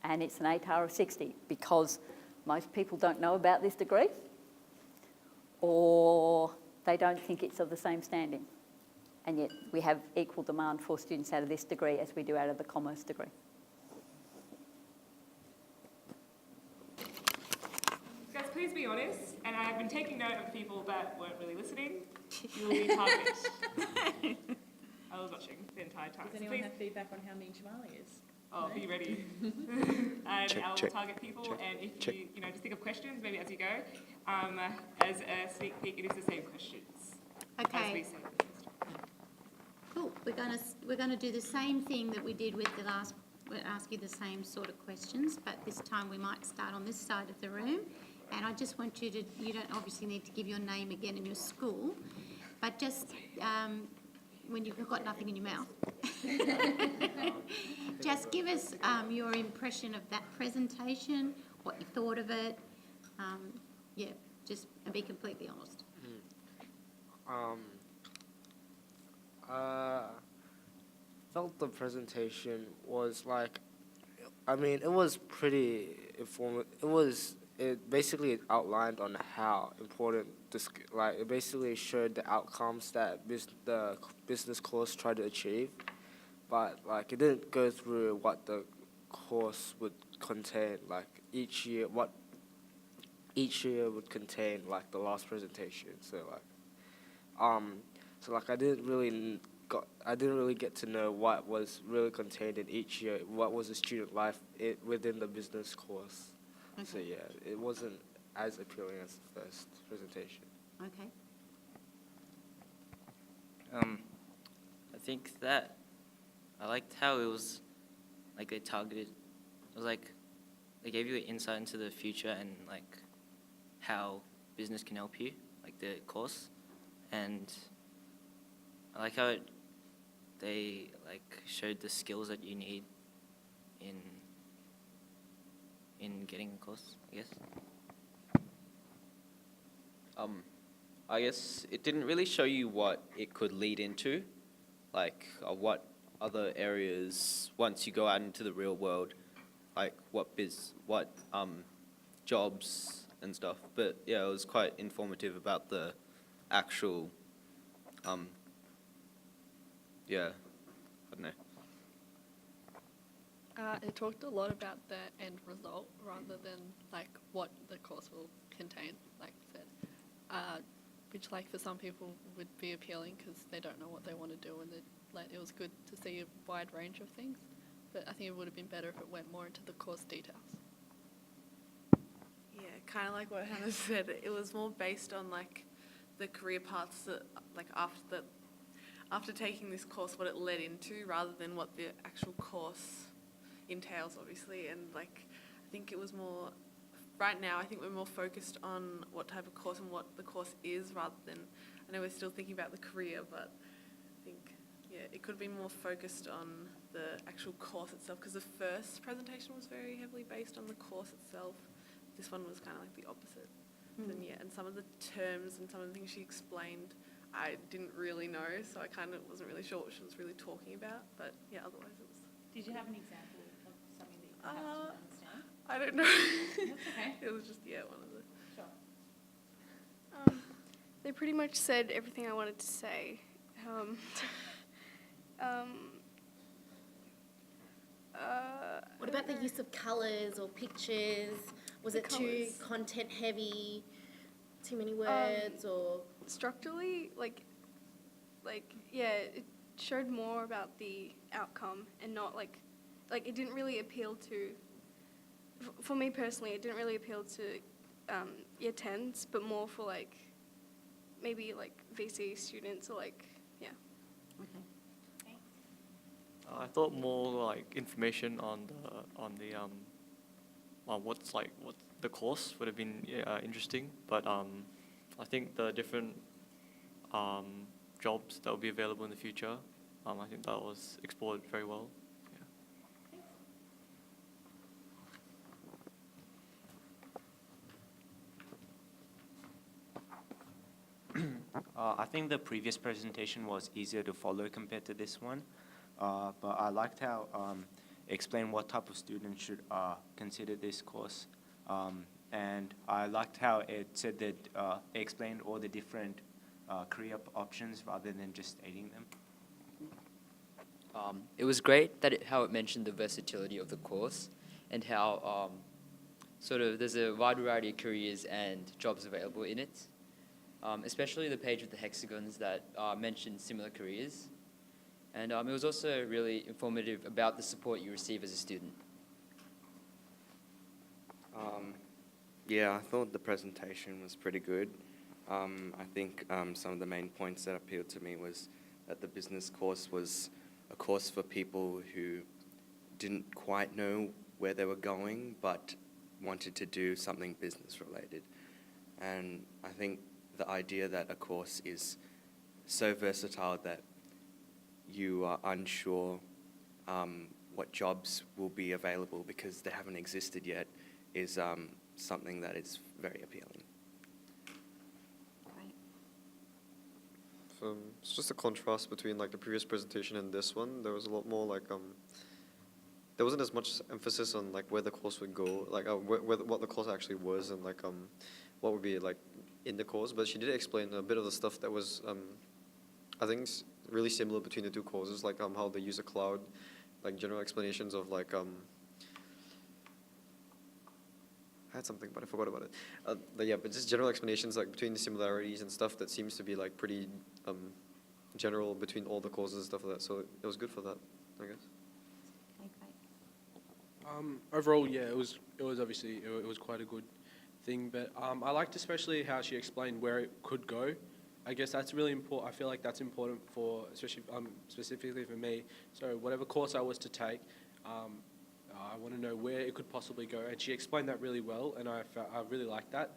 [SPEAKER 20] and it's an ATAR of 60 because most people don't know about this degree or they don't think it's of the same standing. And yet we have equal demand for students out of this degree as we do out of the commerce degree.
[SPEAKER 5] Guys, please be honest, and I have been taking note of people that weren't really listening. You will be targeted. I was watching the entire time.
[SPEAKER 19] Does anyone have feedback on how mean Shamali is?
[SPEAKER 5] Oh, be ready. And I will target people, and if you just think of questions, maybe as you go. As a sneak peek, it is the same questions.
[SPEAKER 17] Okay.
[SPEAKER 5] As we said.
[SPEAKER 1] Cool. We're gonna do the same thing that we did with the last. We'll ask you the same sort of questions, but this time we might start on this side of the room. And I just want you to. You don't obviously need to give your name again in your school, but just when you've got nothing in your mouth, just give us your impression of that presentation, what you thought of it. Yeah, just and be completely honest.
[SPEAKER 16] Felt the presentation was like, I mean, it was pretty informative. It basically outlined on how important this, like, it basically showed the outcomes that the business course tried to achieve, but like it didn't go through what the course would contain, like each year would contain like the last presentation. So like I didn't really get to know what was really contained in each year, what was the student life within the business course.
[SPEAKER 1] Okay.
[SPEAKER 16] So yeah, it wasn't as appealing as the first presentation.
[SPEAKER 1] Okay.
[SPEAKER 15] I think that I liked how it was like they targeted. It was like they gave you an insight into the future and like how business can help you, like the course, and I like how they like showed the skills that you need in getting a course, I guess.
[SPEAKER 14] I guess it didn't really show you what it could lead into, like what other areas once you go out into the real world, like what jobs and stuff. But yeah, it was quite informative about the actual, yeah, I don't know.
[SPEAKER 13] It talked a lot about the end result rather than like what the course will contain, like I said, which like for some people would be appealing because they don't know what they want to do, and it was good to see a wide range of things. But I think it would have been better if it went more into the course details.
[SPEAKER 12] Yeah, kind of like what Hannah said. It was more based on like the career paths that like after taking this course, what it led into, rather than what the actual course entails, obviously. And like I think it was more. Right now, I think we're more focused on what type of course and what the course is, rather than, I know we're still thinking about the career, but I think, yeah, it could be more focused on the actual course itself, because the first presentation was very heavily based on the course itself. This one was kind of like the opposite. And yeah, and some of the terms and some of the things she explained, I didn't really know, so I kind of wasn't really sure what she was really talking about, but yeah, otherwise it was.
[SPEAKER 18] Did you have an example of something that you perhaps didn't understand?
[SPEAKER 12] I don't know.
[SPEAKER 18] That's okay.
[SPEAKER 12] It was just, yeah, one of the...
[SPEAKER 11] Sure. They pretty much said everything I wanted to say.
[SPEAKER 17] What about the use of colours or pictures? Was
[SPEAKER 11] The
[SPEAKER 17] it too
[SPEAKER 11] colours.
[SPEAKER 17] content heavy, too many words, or?
[SPEAKER 11] Structurally, yeah, it showed more about the outcome and not like it didn't really appeal to, for me personally, it didn't really appeal to year 10s, but more for like maybe like VC students or like, yeah.
[SPEAKER 1] Okay.
[SPEAKER 18] Thanks.
[SPEAKER 10] I thought more like information on what the course would have been interesting, but I think the different jobs that will be available in the future, I think that was explored very well.
[SPEAKER 9] I think the previous presentation was easier to follow compared to this one, but I liked how it explained what type of students should consider this course, and I liked how it said that it explained all the different career options rather than just stating them.
[SPEAKER 8] It was great that how it mentioned the versatility of the course and how sort of there's a wide variety of careers and jobs available in it. Especially the page with the hexagons that mentioned similar careers. And it was also really informative about the support you receive as a student.
[SPEAKER 6] Yeah, I thought the presentation was pretty good. I think some of the main points that appealed to me was that the business course was a course for people who didn't quite know where they were going but wanted to do something business related. And I think the idea that a course is so versatile that you are unsure what jobs will be available because they haven't existed yet is something that is very appealing.
[SPEAKER 4] It's just a contrast between like the previous presentation and this one. There was a lot more like there wasn't as much emphasis on like where the course would go, like what the course actually was, and like what would be like in the course. But she did explain a bit of the stuff that was I think really similar between the two courses, like how they use a cloud, like general explanations of like I had something but I forgot about it. But yeah, but just general explanations like between the similarities and stuff that seems to be like pretty general between all the courses and stuff like that. So it was good for that, I guess.
[SPEAKER 1] Okay, great.
[SPEAKER 3] Overall, yeah, it was obviously it was quite a good thing, but I liked especially how she explained where it could go. I guess that's really important. I feel like that's important for, especially specifically for me. So whatever course I was to take, I want to know where it could possibly go, and she explained that really well, and I really liked that.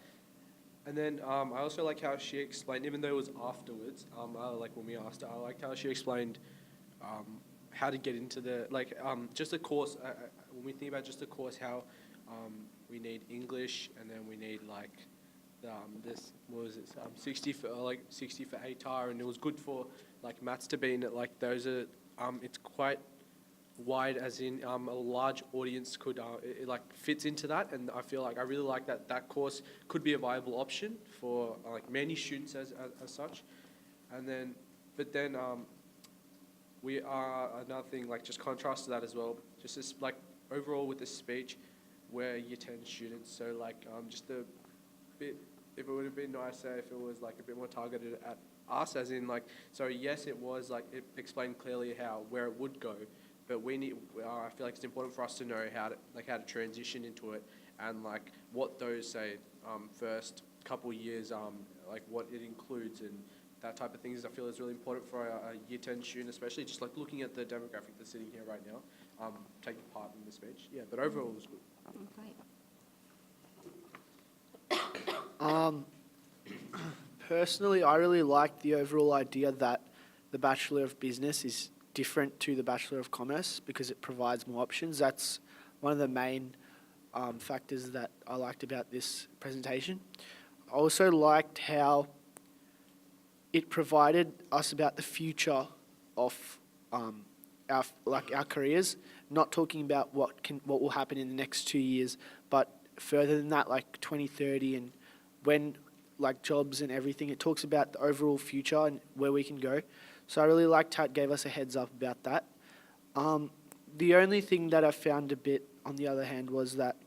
[SPEAKER 3] And then I also like how she explained, even though it was afterwards, like when we asked her, I liked how she explained how to get into the, like, just the course, when we think about just the course, how we need English, and then we need, like, this, what was it, 60 for ATAR, and it was good for, like, maths to be in it, like, those are, it's quite wide, as in a large audience could, it like fits into that, and I feel like I really like that course could be a viable option for like many students as such. And then, but then we are, another thing, like just contrast to that as well, just this like overall with the speech, we're year 10 students, so like just a bit, if it would have been nicer if it was like a bit more targeted at us, as in like, so yes, it was like, it explained clearly where it would go, but we need, I feel like it's important for us to know how to transition into it, and like what those say first couple years, like what it includes and that type of things. I feel is really important for a year 10 student, especially just like looking at the demographic that's sitting here right now, taking part in the speech. Yeah, but overall it was good.
[SPEAKER 1] Great.
[SPEAKER 7] Personally, I really like the overall idea that the Bachelor of Business is different to the Bachelor of Commerce because it provides more options. That's one of the main factors that I liked about this presentation. I also liked how it provided us about the future of our careers, not talking about what will happen in the next 2 years, but further than that, like 2030 and when like jobs and everything. It talks about the overall future and where we can go. So I really liked how it gave us a heads up about that. The only thing that I found a bit, on the other hand, was that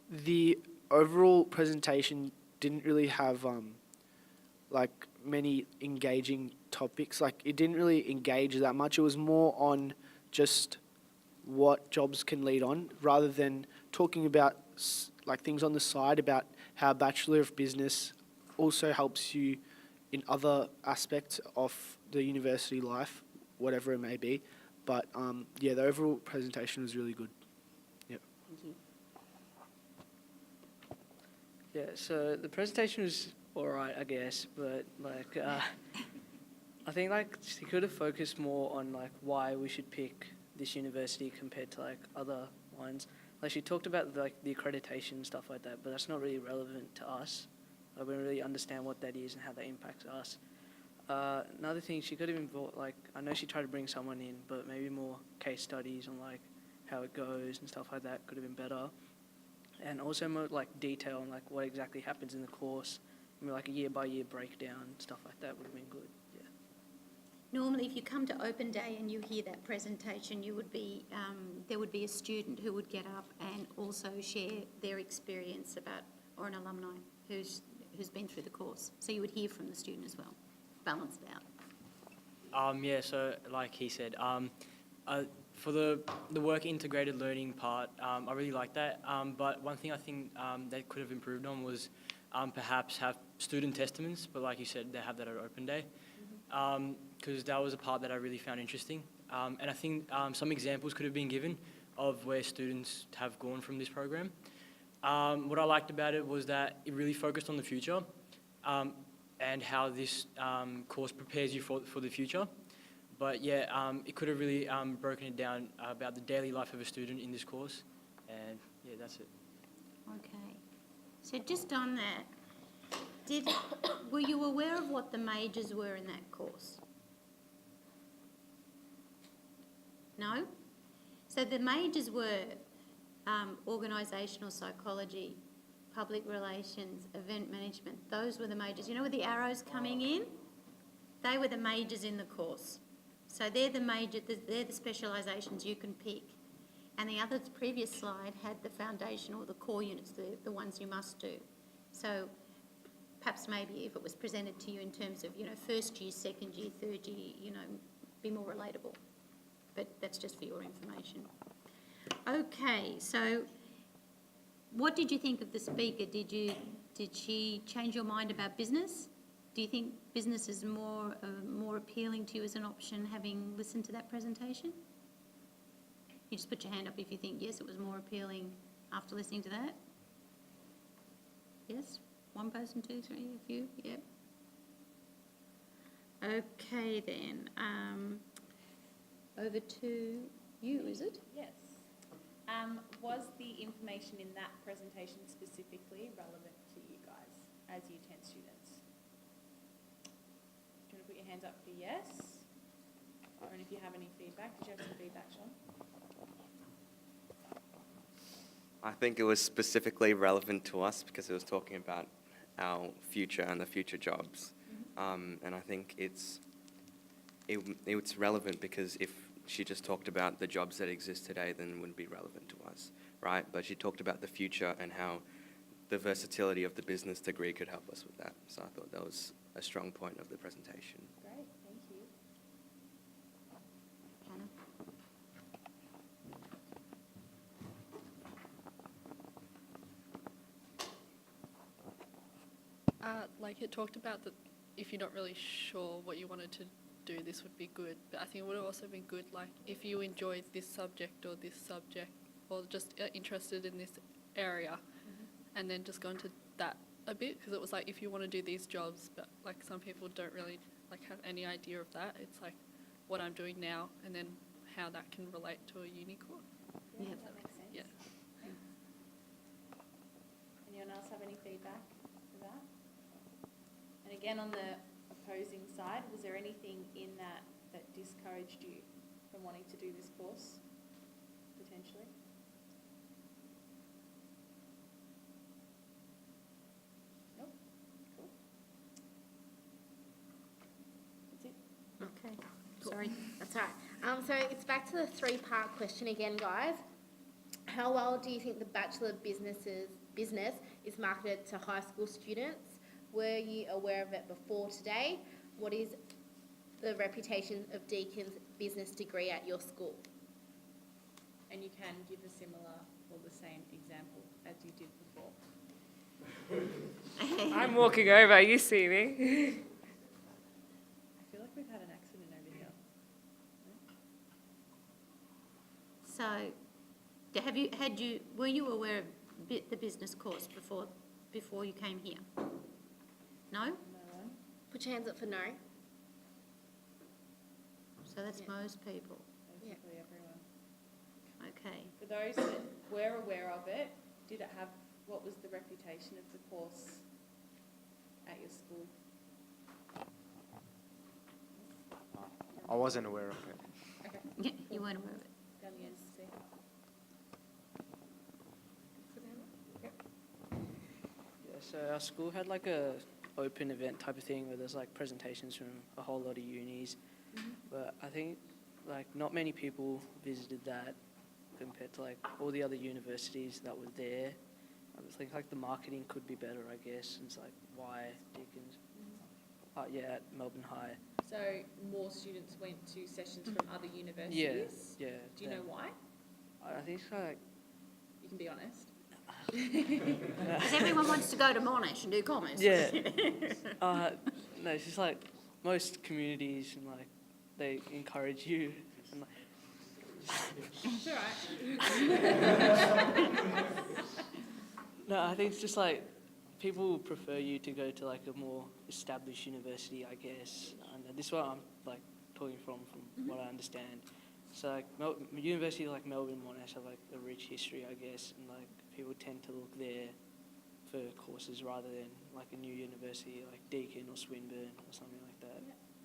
[SPEAKER 7] the overall presentation didn't really have like many engaging topics. Like it didn't really engage that much. It was more on just what jobs can lead on, rather than talking about like things on the side about how Bachelor of Business also helps you in other aspects of the university life, whatever it may be. But yeah, the overall presentation was really good. Yep.
[SPEAKER 1] Thank you.
[SPEAKER 21] Yeah, so the presentation was alright, I guess, but like I think like she could have focused more on like why we should pick this university compared to like other ones. Like she talked about like the accreditation and stuff like that, but that's not really relevant to us. Like, we don't really understand what that is and how that impacts us. Another thing, she could have involved, like, I know she tried to bring someone in, but maybe more case studies on like how it goes and stuff like that could have been better. And also more like detail on like what exactly happens in the course. I mean, like a year by year breakdown, stuff like that would have been good. Yeah.
[SPEAKER 1] Normally, if you come to open day and you hear that presentation, you would be there would be a student who would get up and also share their experience about, or an alumni who's been through the course. So you would hear from the student as well, balanced out.
[SPEAKER 22] Yeah, so like he said, for the work integrated learning part, I really like that. But one thing I think that could have improved on was perhaps have student testaments, but like you said, they have that at open day, because that was a part that I really found interesting. And I think some examples could have been given of where students have gone from this program. What I liked about it was that it really focused on the future and how this course prepares you for the future. But yeah, it could have really broken it down about the daily life of a student in this course. And yeah, that's it.
[SPEAKER 1] Okay. So just on that, were you aware of what the majors were in that course? No? So the majors were organisational psychology, public relations, event management. Those were the majors. You know, with the arrows coming in, they were the majors in the course. So they're the specialisations you can pick. And the other previous slide had the foundation or the core units, the ones you must do. So perhaps maybe if it was presented to you in terms of, you know, first year, second year, third year, you know, be more relatable. But that's just for your information. Okay, so what did you think of the speaker? Did she change your mind about business? Do you think business is more appealing to you as an option having listened to that presentation? You just put your hand up if you think yes, it was more appealing after listening to that. Yes? One person, two, three, a few? Yep. Okay then. Over to you, is it?
[SPEAKER 18] Yes. Was the information in that presentation specifically relevant to you guys as Year 10 students? Do you want to put your hands up for yes? And if you have any feedback, did you have some feedback, Sean?
[SPEAKER 6] I think it was specifically relevant to us because it was talking about our future and the future jobs. And I think it's relevant because if she just talked about the jobs that exist today, then it wouldn't be relevant to us, right? But she talked about the future and how the versatility of the business degree could help us with that. So I thought that was a strong point of the presentation.
[SPEAKER 18] Great, thank you.
[SPEAKER 13] Like it talked about that if you're not really sure what you wanted to do, this would be good. But I think it would have also been good, like if you enjoyed this subject or just interested in this area, and then just go into that a bit, because it was like if you want to do these jobs, but like some people don't really like have any idea of that. It's like what I'm doing now, and then how that can relate to a uni course.
[SPEAKER 18] Yeah, that makes sense.
[SPEAKER 13] Yeah.
[SPEAKER 18] Thanks. Anyone else have any feedback for that? And again, on the opposing side, was there anything in that discouraged you from wanting to do this course, potentially? Nope. Cool. That's it.
[SPEAKER 1] Okay. Sorry.
[SPEAKER 17] That's all right. So it's back to the three-part question again, guys. How well do you think the Bachelor of Business is marketed to high school students? Were you aware of it before today? What is the reputation of Deacon's business degree at your school?
[SPEAKER 18] And you can give a similar or the same example as you did before. I'm walking over, you see me. I feel like we've had an accident over here.
[SPEAKER 1] So, were you aware of the business course before you came here? No?
[SPEAKER 18] No.
[SPEAKER 17] Put your hands up for no.
[SPEAKER 1] So that's most people.
[SPEAKER 18] Basically everyone.
[SPEAKER 1] Okay.
[SPEAKER 18] For those that were aware of it, what was the reputation of the course at your school?
[SPEAKER 9] I wasn't aware of it.
[SPEAKER 18] Okay.
[SPEAKER 1] Yeah, you weren't aware of it.
[SPEAKER 18] Down the end, see.
[SPEAKER 21] Yeah, so our school had like a open event type of thing where there's like presentations from a whole lot of unis, but I think like not many people visited that compared to like all the other universities that were there. I think like the marketing could be better, I guess. And it's like why Deacon's? Yeah, at Melbourne High.
[SPEAKER 18] So more students went to sessions from other universities?
[SPEAKER 21] Yeah.
[SPEAKER 18] Do you know why?
[SPEAKER 21] I think it's kind of like
[SPEAKER 18] You can be honest.
[SPEAKER 1] Because everyone wants to go to Monash and do commerce.
[SPEAKER 21] Yeah. No, it's just like most communities and like they encourage you. And, like,
[SPEAKER 18] It's all right.
[SPEAKER 21] no, I think it's just like people prefer you to go to like a more established university, I guess. And this is what I'm like talking from what I understand. So like university like Melbourne, Monash have like a rich history, I guess, and like people tend to look there for courses rather than like a new university like Deakin or Swinburne or something like that.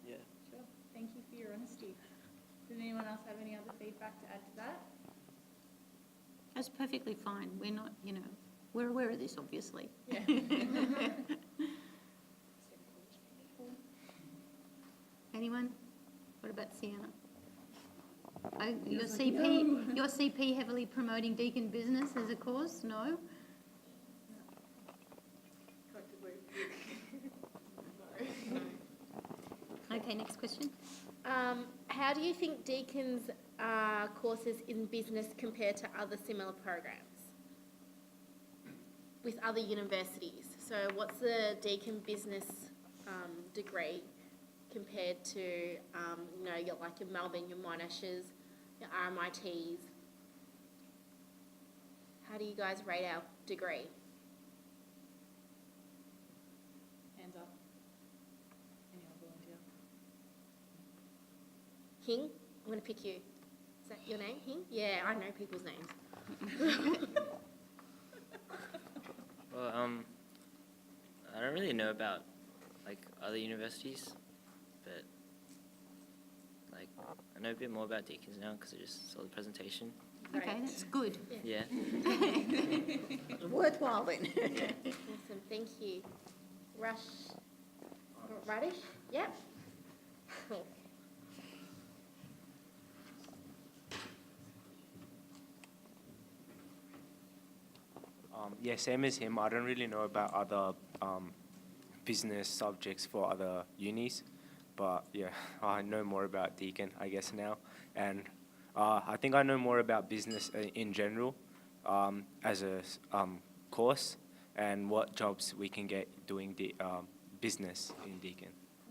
[SPEAKER 21] Yeah.
[SPEAKER 18] Sure. Thank you for your honesty. Does anyone else have any other feedback to add to that?
[SPEAKER 1] That's perfectly fine. We're not, we're aware of this, obviously.
[SPEAKER 18] Yeah.
[SPEAKER 1] Anyone? What about Sienna? Oh, your CP heavily promoting Deakin business as a course? No? Okay, next question.
[SPEAKER 17] How do you think Deakin's courses in business compare to other similar programs with other universities? So what's the Deakin business degree compared to, your Melbourne, your Monashes, your RMITs? How do you guys rate our degree?
[SPEAKER 18] Hands up. Anyone volunteer?
[SPEAKER 17] Hing, I'm going to pick you. Is that your name, Hing? Yeah, I know people's names.
[SPEAKER 15] Well, I don't really know about like other universities, but like I know a bit more about Deakin's now because I just saw the presentation.
[SPEAKER 1] Okay, that's good.
[SPEAKER 15] Yeah.
[SPEAKER 1] Worthwhile then.
[SPEAKER 17] Awesome, thank you. Radish? Yep. Cool.
[SPEAKER 9] Yeah, same as him. I don't really know about other business subjects for other unis, but yeah, I know more about Deakin, I guess, now. And I think I know more about business in general as a course and what jobs we can get doing business in Deakin.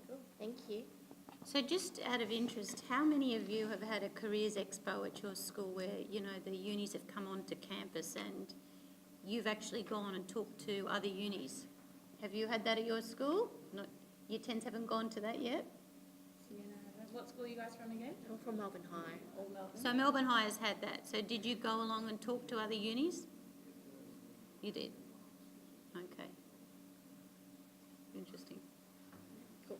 [SPEAKER 17] Cool. Thank you.
[SPEAKER 1] So just out of interest, how many of you have had a careers expo at your school where, the unis have come onto campus and you've actually gone and talked to other unis? Have you had that at your school? Not, Year 10s haven't gone to that yet?
[SPEAKER 18] What school are you guys from again?
[SPEAKER 17] I'm from Melbourne High.
[SPEAKER 18] All Melbourne.
[SPEAKER 1] So Melbourne High has had that. So did you go along and talk to other unis? You did? Okay. Interesting.
[SPEAKER 17] Cool.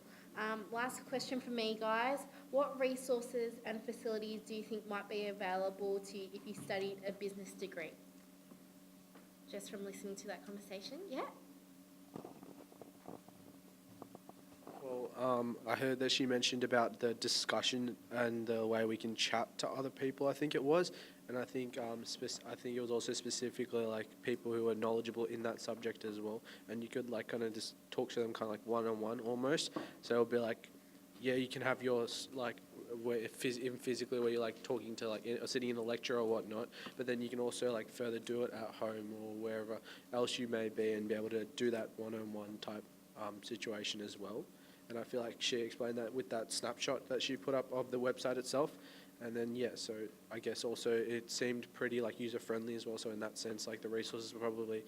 [SPEAKER 17] Last question from me, guys. What resources and facilities do you think might be available to you if you studied a business degree? Just from listening to that conversation, yeah?
[SPEAKER 3] Well, I heard that she mentioned about the discussion and the way we can chat to other people, I think it was. And I think I think it was also specifically like people who are knowledgeable in that subject as well. And you could like kind of just talk to them kind of like one-on-one almost. So it'll be like, yeah, you can have yours like physically where you're like talking to like sitting in a lecture or whatnot, but then you can also like further do it at home or wherever else you may be and be able to do that one-on-one type situation as well. And I feel like she explained that with that snapshot that she put up of the website itself. And then, yeah, so I guess also it seemed pretty like user-friendly as well. So in that sense, like the resources were probably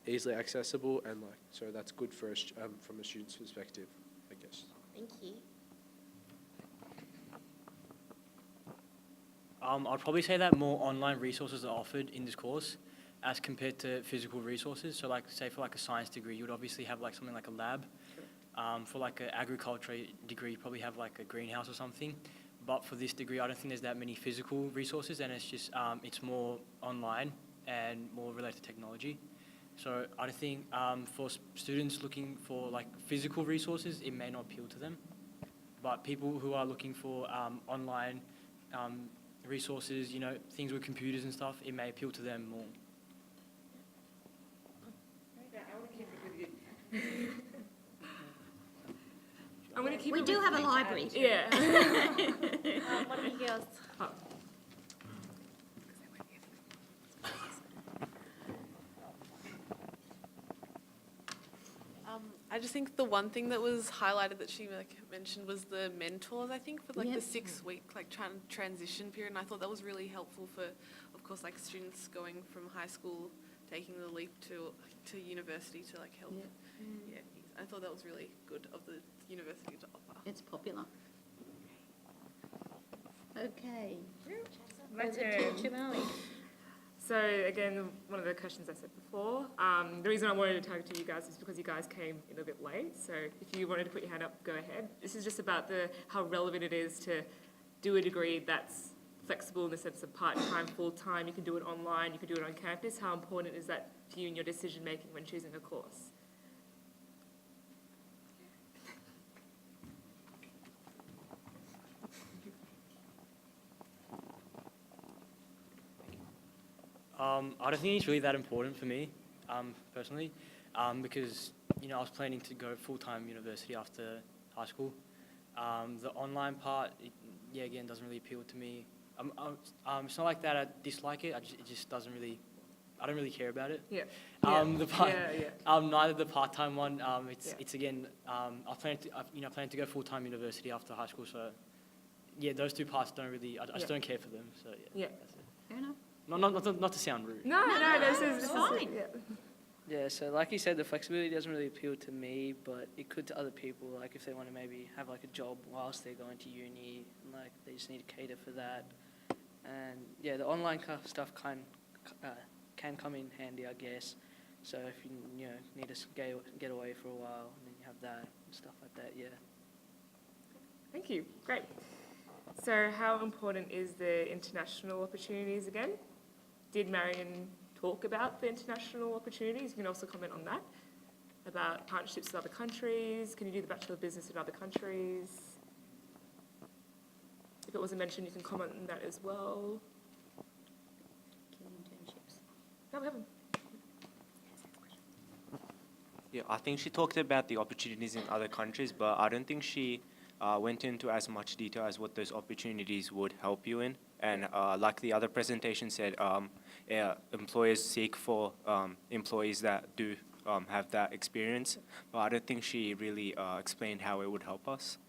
[SPEAKER 3] easily accessible and like, so that's good for from a student's perspective, I guess.
[SPEAKER 17] Thank you.
[SPEAKER 22] I'd probably say that more online resources are offered in this course as compared to physical resources. So like, say for like a science degree, you would obviously have like something like a lab. For like an agriculture degree, you probably have like a greenhouse or something. But for this degree, I don't think there's that many physical resources, and it's just, it's more online and more related to technology. So I don't think for students looking for like physical resources, it may not appeal to them. But people who are looking for online resources, things with computers and stuff, it may appeal to them more.
[SPEAKER 5] Yeah, I want to keep it with you. I'm going to keep
[SPEAKER 1] We
[SPEAKER 5] it
[SPEAKER 1] do
[SPEAKER 5] with
[SPEAKER 1] have a
[SPEAKER 5] you.
[SPEAKER 1] library.
[SPEAKER 5] Yeah.
[SPEAKER 17] What do you girls?
[SPEAKER 12] just think the one thing that was highlighted that she mentioned was the mentors, I think, for the 6 week transition period. And I thought that was really helpful for, of course, students going from high school, taking the leap to university to help. Yeah, I thought that was really good of the university to offer.
[SPEAKER 1] It's popular. Okay.
[SPEAKER 5] My
[SPEAKER 1] Over
[SPEAKER 5] turn.
[SPEAKER 1] to Jamali.
[SPEAKER 5] So again, one of the questions I said before, the reason I wanted to talk to you guys is because you guys came in a bit late. So if you wanted to put your hand up, go ahead. This is just about how relevant it is to do a degree that's flexible in the sense of part-time, full-time. You can do it online, you can do it on campus. How important is that to you in your decision-making when choosing a course?
[SPEAKER 22] I don't think it's really that important for me, personally, because I was planning to go full-time university after high school. The online part, again, doesn't really appeal to me. It's not like that I dislike it. It just doesn't really. I don't really care about it.
[SPEAKER 5] Yeah.
[SPEAKER 22] Neither the part-time one. It's again. I plan to go full-time university after high school. So, those two parts don't really. I just don't care for them. So
[SPEAKER 5] Yeah.
[SPEAKER 22] That's it.
[SPEAKER 1] Fair enough.
[SPEAKER 22] Not to sound rude.
[SPEAKER 5] No, this is
[SPEAKER 1] fine.
[SPEAKER 21] Yeah, so like you said, the flexibility doesn't really appeal to me, but it could to other people. If they want to maybe have a job whilst they're going to uni, they just need to cater for that. And the online stuff can come in handy, I guess. So if you need to get away for a while, and then you have that and stuff like that. Yeah.
[SPEAKER 5] Thank you. Great. So how important is the international opportunities again? Did Marion talk about the international opportunities? You can also comment on that, about partnerships with other countries. Can you do the Bachelor of Business in other countries? If it wasn't mentioned, you can comment on that as well.
[SPEAKER 1] Internships.
[SPEAKER 5] No, we haven't.
[SPEAKER 9] Yeah, I think she talked about the opportunities in other countries, but I don't think she went into as much detail as what those opportunities would help you in. And like the other presentation said, employers seek for employees that do have that experience, but I don't think she really explained how it would help us.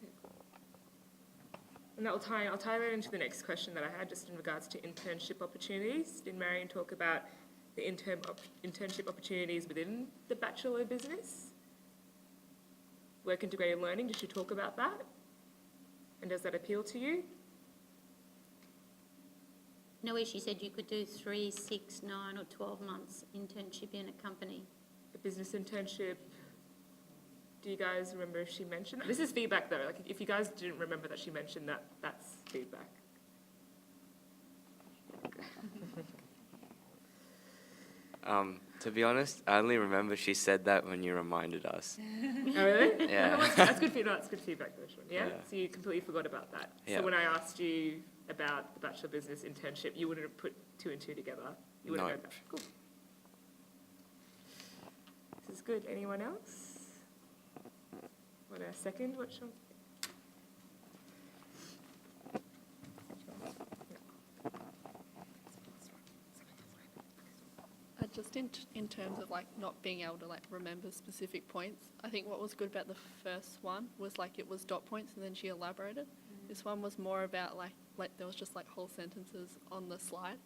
[SPEAKER 5] And I'll tie that into the next question that I had, just in regards to internship opportunities. Did Marion talk about the internship opportunities within the Bachelor of Business? Work integrated learning, did she talk about that? And does that appeal to you?
[SPEAKER 1] No, she said you could do 3, 6, 9 or 12 months internship in a company.
[SPEAKER 5] A business internship. Do you guys remember if she mentioned that? This is feedback though. If you guys didn't remember that she mentioned that, that's feedback.
[SPEAKER 6] To be honest, I only remember she said that when you reminded us.
[SPEAKER 5] Oh, really?
[SPEAKER 6] Yeah.
[SPEAKER 5] That's good feedback. That's good feedback, though, Sean. Yeah?
[SPEAKER 6] Yeah.
[SPEAKER 5] So you completely forgot about that.
[SPEAKER 6] Yeah.
[SPEAKER 5] So when I asked you about the Bachelor of Business internship, you wouldn't have put 2 and 2 together. You wouldn't
[SPEAKER 6] No.
[SPEAKER 5] have known that. Cool. This is good. Anyone else? Want a second? What, Sean?
[SPEAKER 13] Just in terms of not being able to remember specific points, I think what was good about the first one was it was dot points and then she elaborated. This one was more about there was just whole sentences on the slide,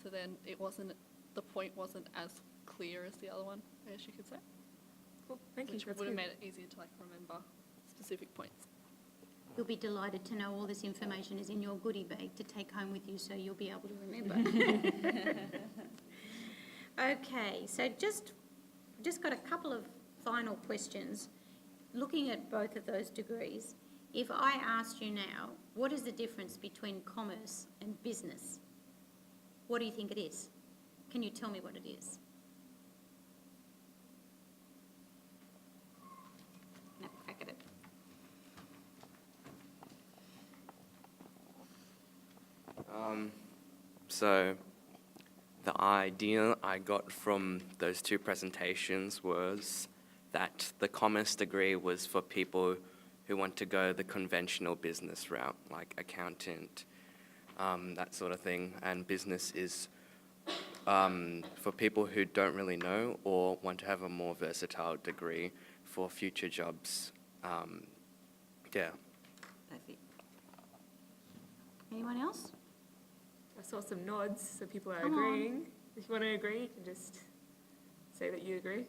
[SPEAKER 13] so then the point wasn't as clear as the other one, I guess you could say.
[SPEAKER 5] Cool, thank you.
[SPEAKER 13] Which
[SPEAKER 5] That's
[SPEAKER 13] would have
[SPEAKER 5] good.
[SPEAKER 13] made it easier to remember specific points.
[SPEAKER 1] You'll be delighted to know all this information is in your goodie bag to take home with you, so you'll be able to remember. Okay, so just got a couple of final questions. Looking at both of those degrees, if I asked you now, what is the difference between commerce and business? What do you think it is? Can you tell me what it is? Have a crack at it.
[SPEAKER 6] So the idea I got from those two presentations was that the commerce degree was for people who want to go the conventional business route, like accountant, that sort of thing, and business is for people who don't really know or want to have a more versatile degree for future jobs. Yeah.
[SPEAKER 1] Perfect. Anyone else?
[SPEAKER 5] I saw some nods, so people are
[SPEAKER 1] Come on.
[SPEAKER 5] agreeing. If you want to agree, you can just say that you agree.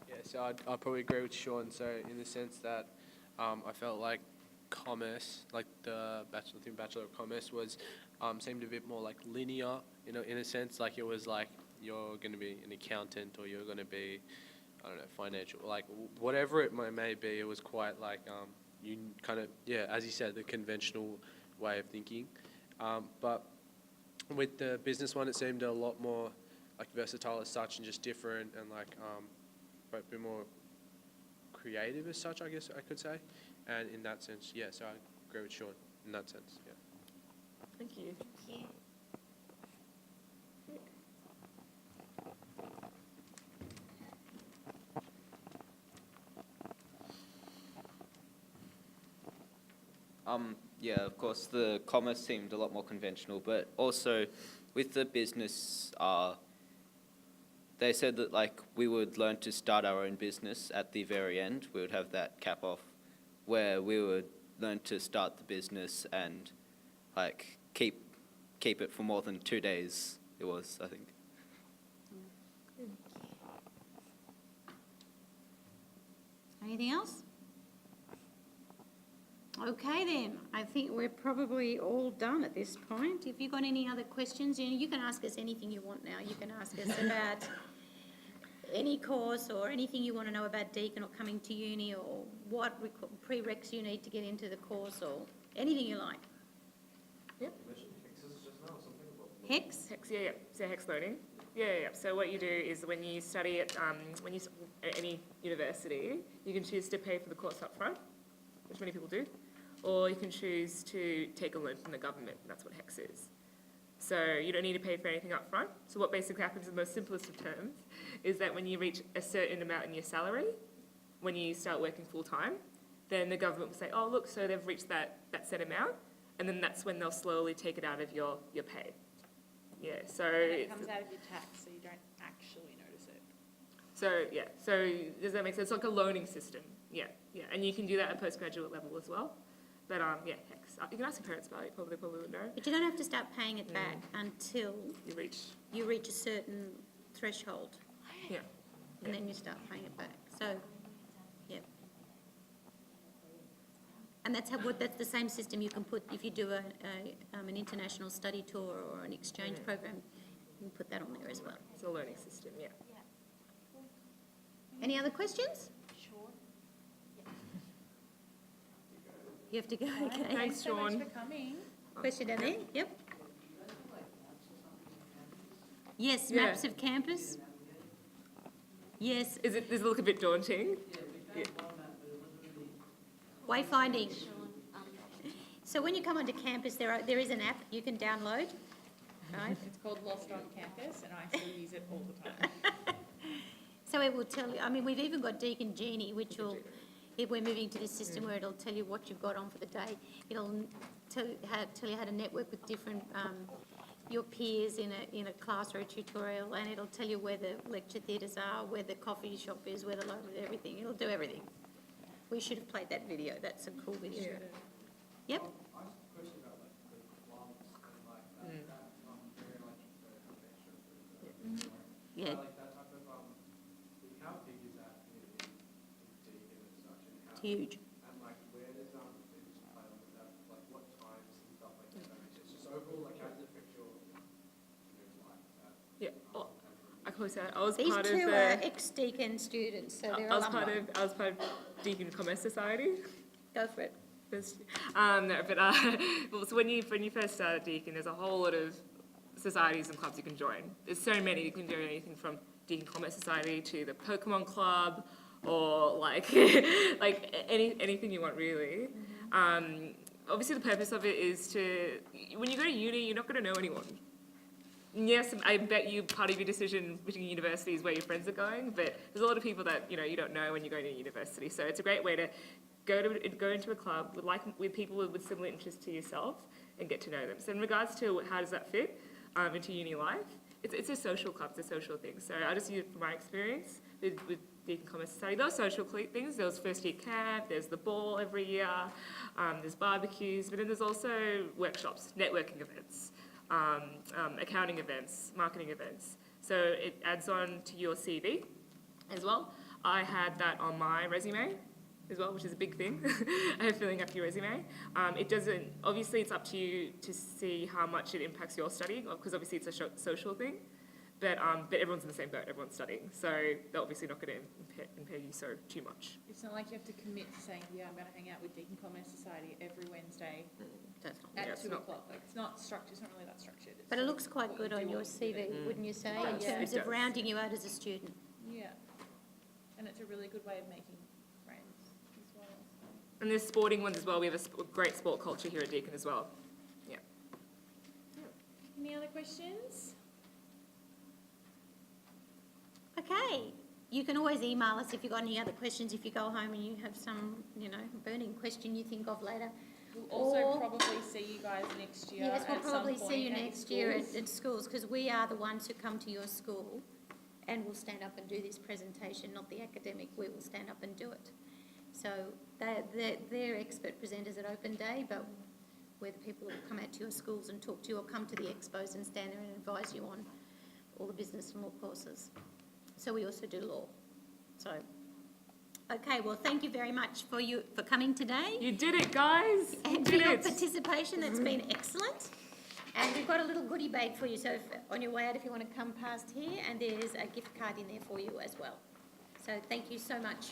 [SPEAKER 3] Yeah, so I'd probably agree with Sean. So in the sense that I felt like commerce, like the Bachelor of Commerce was seemed a bit more like linear, you know, in a sense, like it was like you're going to be an accountant or you're going to be, I don't know, financial, like whatever it may be. It was quite like you kind of, yeah, as you said, the conventional way of thinking. But with the business one, it seemed a lot more like versatile as such and just different and like but a bit more creative as such, I guess I could say. And in that sense, yeah, so I agree with Sean in that sense, yeah.
[SPEAKER 5] Thank you.
[SPEAKER 1] Yeah.
[SPEAKER 14] Yeah, of course, the commerce seemed a lot more conventional, but also with the business, they said that like we would learn to start our own business at the very end. We would have that cap off where we would learn to start the business and like keep it for more than 2 days. It was, I think.
[SPEAKER 1] Anything else? Okay then, I think we're probably all done at this point. If you've got any other questions, you can ask us anything you want now. You can ask us about any course or anything you want to know about Deakin or coming to uni or what prereqs you need to get into the course or anything you like.
[SPEAKER 5] Yep.
[SPEAKER 1] Hex?
[SPEAKER 5] Hex, yeah. So Hex learning. Yeah. So what you do is when you study at at any university, you can choose to pay for the course up front, which many people do, or you can choose to take a loan from the government. That's what Hex is. So you don't need to pay for anything up front. So what basically happens in the most simplest of terms is that when you reach a certain amount in your salary, when you start working full time, then the government will say, oh, look, so they've reached that set amount, and then that's when they'll slowly take it out of your pay. Yeah, so...
[SPEAKER 18] And it comes out of your tax, so you don't actually notice it.
[SPEAKER 5] So does that make sense? It's like a loaning system. Yeah. And you can do that at postgraduate level as well. But yeah, Hex. You can ask your parents about it, they probably would know.
[SPEAKER 1] But you don't have to start paying it back until
[SPEAKER 5] you
[SPEAKER 1] reach a certain threshold.
[SPEAKER 5] Yeah.
[SPEAKER 1] And then you start paying it back. So, yeah. And that's the same system you can put if you do an international study tour or an exchange program. You can put that on there as well.
[SPEAKER 5] It's a learning system, yeah.
[SPEAKER 1] Any other questions?
[SPEAKER 18] Sure.
[SPEAKER 1] You have to go, okay.
[SPEAKER 5] Thanks,
[SPEAKER 18] so much
[SPEAKER 5] Sean.
[SPEAKER 18] for coming.
[SPEAKER 1] Question down there? Yep. Yes,
[SPEAKER 5] Yeah.
[SPEAKER 1] maps of campus. Yes.
[SPEAKER 5] Does it look a bit daunting? Yeah.
[SPEAKER 1] Wayfinding. So when you come onto campus, there is an app you can download, right?
[SPEAKER 18] It's called Lost on Campus, and I still use it all the time.
[SPEAKER 1] So it will tell you, we've even got Deakin Genie, which will, if we're moving to this system where it'll tell you what you've got on for the day. It'll tell you how to network with different, your peers in a class or a tutorial, and it'll tell you where the lecture theatres are, where the coffee shop is, where the library, everything. It'll do everything. We should have played that video. That's a cool video. Yep. Yeah. It's huge.
[SPEAKER 3] And like, where does business play on with that? Like, what times and stuff like that? It's just overall, like, how does it affect your life?
[SPEAKER 5] Yeah. Well, I can say I was
[SPEAKER 1] These
[SPEAKER 5] part of
[SPEAKER 1] two
[SPEAKER 5] the...
[SPEAKER 1] are ex-Deakin students, so they're
[SPEAKER 5] I was
[SPEAKER 1] alumni.
[SPEAKER 5] part of Deakin Commerce Society.
[SPEAKER 1] Go for it.
[SPEAKER 5] No, but well, so when you first start at Deakin, there's a whole lot of societies and clubs you can join. There's so many. You can do anything from Deakin Commerce Society to the Pokemon Club, or like anything you want really. Obviously, the purpose of it is to, when you go to uni, you're not going to know anyone. Yes, I bet you part of your decision between university is where your friends are going, but there's a lot of people that you don't know when you're going to university. So it's a great way to go into a club with people with similar interests to yourself and get to know them. So in regards to how does that fit into uni life, it's a social club, it's a social thing. So I'll just use it from my experience with Deakin Commerce Society. Those social things, there was first year camp, there's the ball every year, there's barbecues, but then there's also workshops, networking events, accounting events, marketing events. So it adds on to your CV as well. I had that on my resume as well, which is a big thing, filling up your resume. It doesn't, obviously it's up to you to see how much it impacts your study, because obviously it's a social thing, but everyone's in the same boat, everyone's studying, so they're obviously not going to impair you so too much.
[SPEAKER 18] It's not like you have to commit to saying, yeah, I'm going to hang out with Deakin Commerce Society every Wednesday at 2 o'clock. Like, it's not structured, it's not really that structured. It's
[SPEAKER 1] But it
[SPEAKER 18] sort
[SPEAKER 1] looks
[SPEAKER 18] of
[SPEAKER 1] quite
[SPEAKER 18] what
[SPEAKER 1] good
[SPEAKER 18] you
[SPEAKER 1] on
[SPEAKER 18] do
[SPEAKER 1] your
[SPEAKER 18] when you do
[SPEAKER 1] CV,
[SPEAKER 18] it.
[SPEAKER 1] wouldn't you say,
[SPEAKER 18] It
[SPEAKER 1] in
[SPEAKER 18] does.
[SPEAKER 1] terms
[SPEAKER 5] It
[SPEAKER 1] of
[SPEAKER 5] does.
[SPEAKER 1] rounding you out as a student?
[SPEAKER 18] Yeah. And it's a really good way of making friends as well. So.
[SPEAKER 5] And there's sporting ones as well. We have a great sport culture here at Deakin as well. Yeah.
[SPEAKER 18] Any other questions?
[SPEAKER 1] Okay, you can always email us if you've got any other questions, if you go home and you have some, burning question you think of later.
[SPEAKER 18] We'll also
[SPEAKER 1] Or-
[SPEAKER 18] probably see you guys next year.
[SPEAKER 1] Yes, we'll
[SPEAKER 18] at some
[SPEAKER 1] probably
[SPEAKER 18] point
[SPEAKER 1] see you
[SPEAKER 18] at your
[SPEAKER 1] next year
[SPEAKER 18] schools.
[SPEAKER 1] at schools, because we are the ones who come to your school and will stand up and do this presentation, not the academic, we will stand up and do it. So they're expert presenters at Open Day, but we're the people who will come out to your schools and talk to you, or come to the expos and stand there and advise you on all the business and law courses. So we also do law. So, okay, well, thank you very much for coming today.
[SPEAKER 5] You did it, guys.
[SPEAKER 1] And for your participation, it's been excellent. And we've got a little goodie bag for you, so on your way out, if you want to come past here, and there's a gift card in there for you as well. So thank you so much.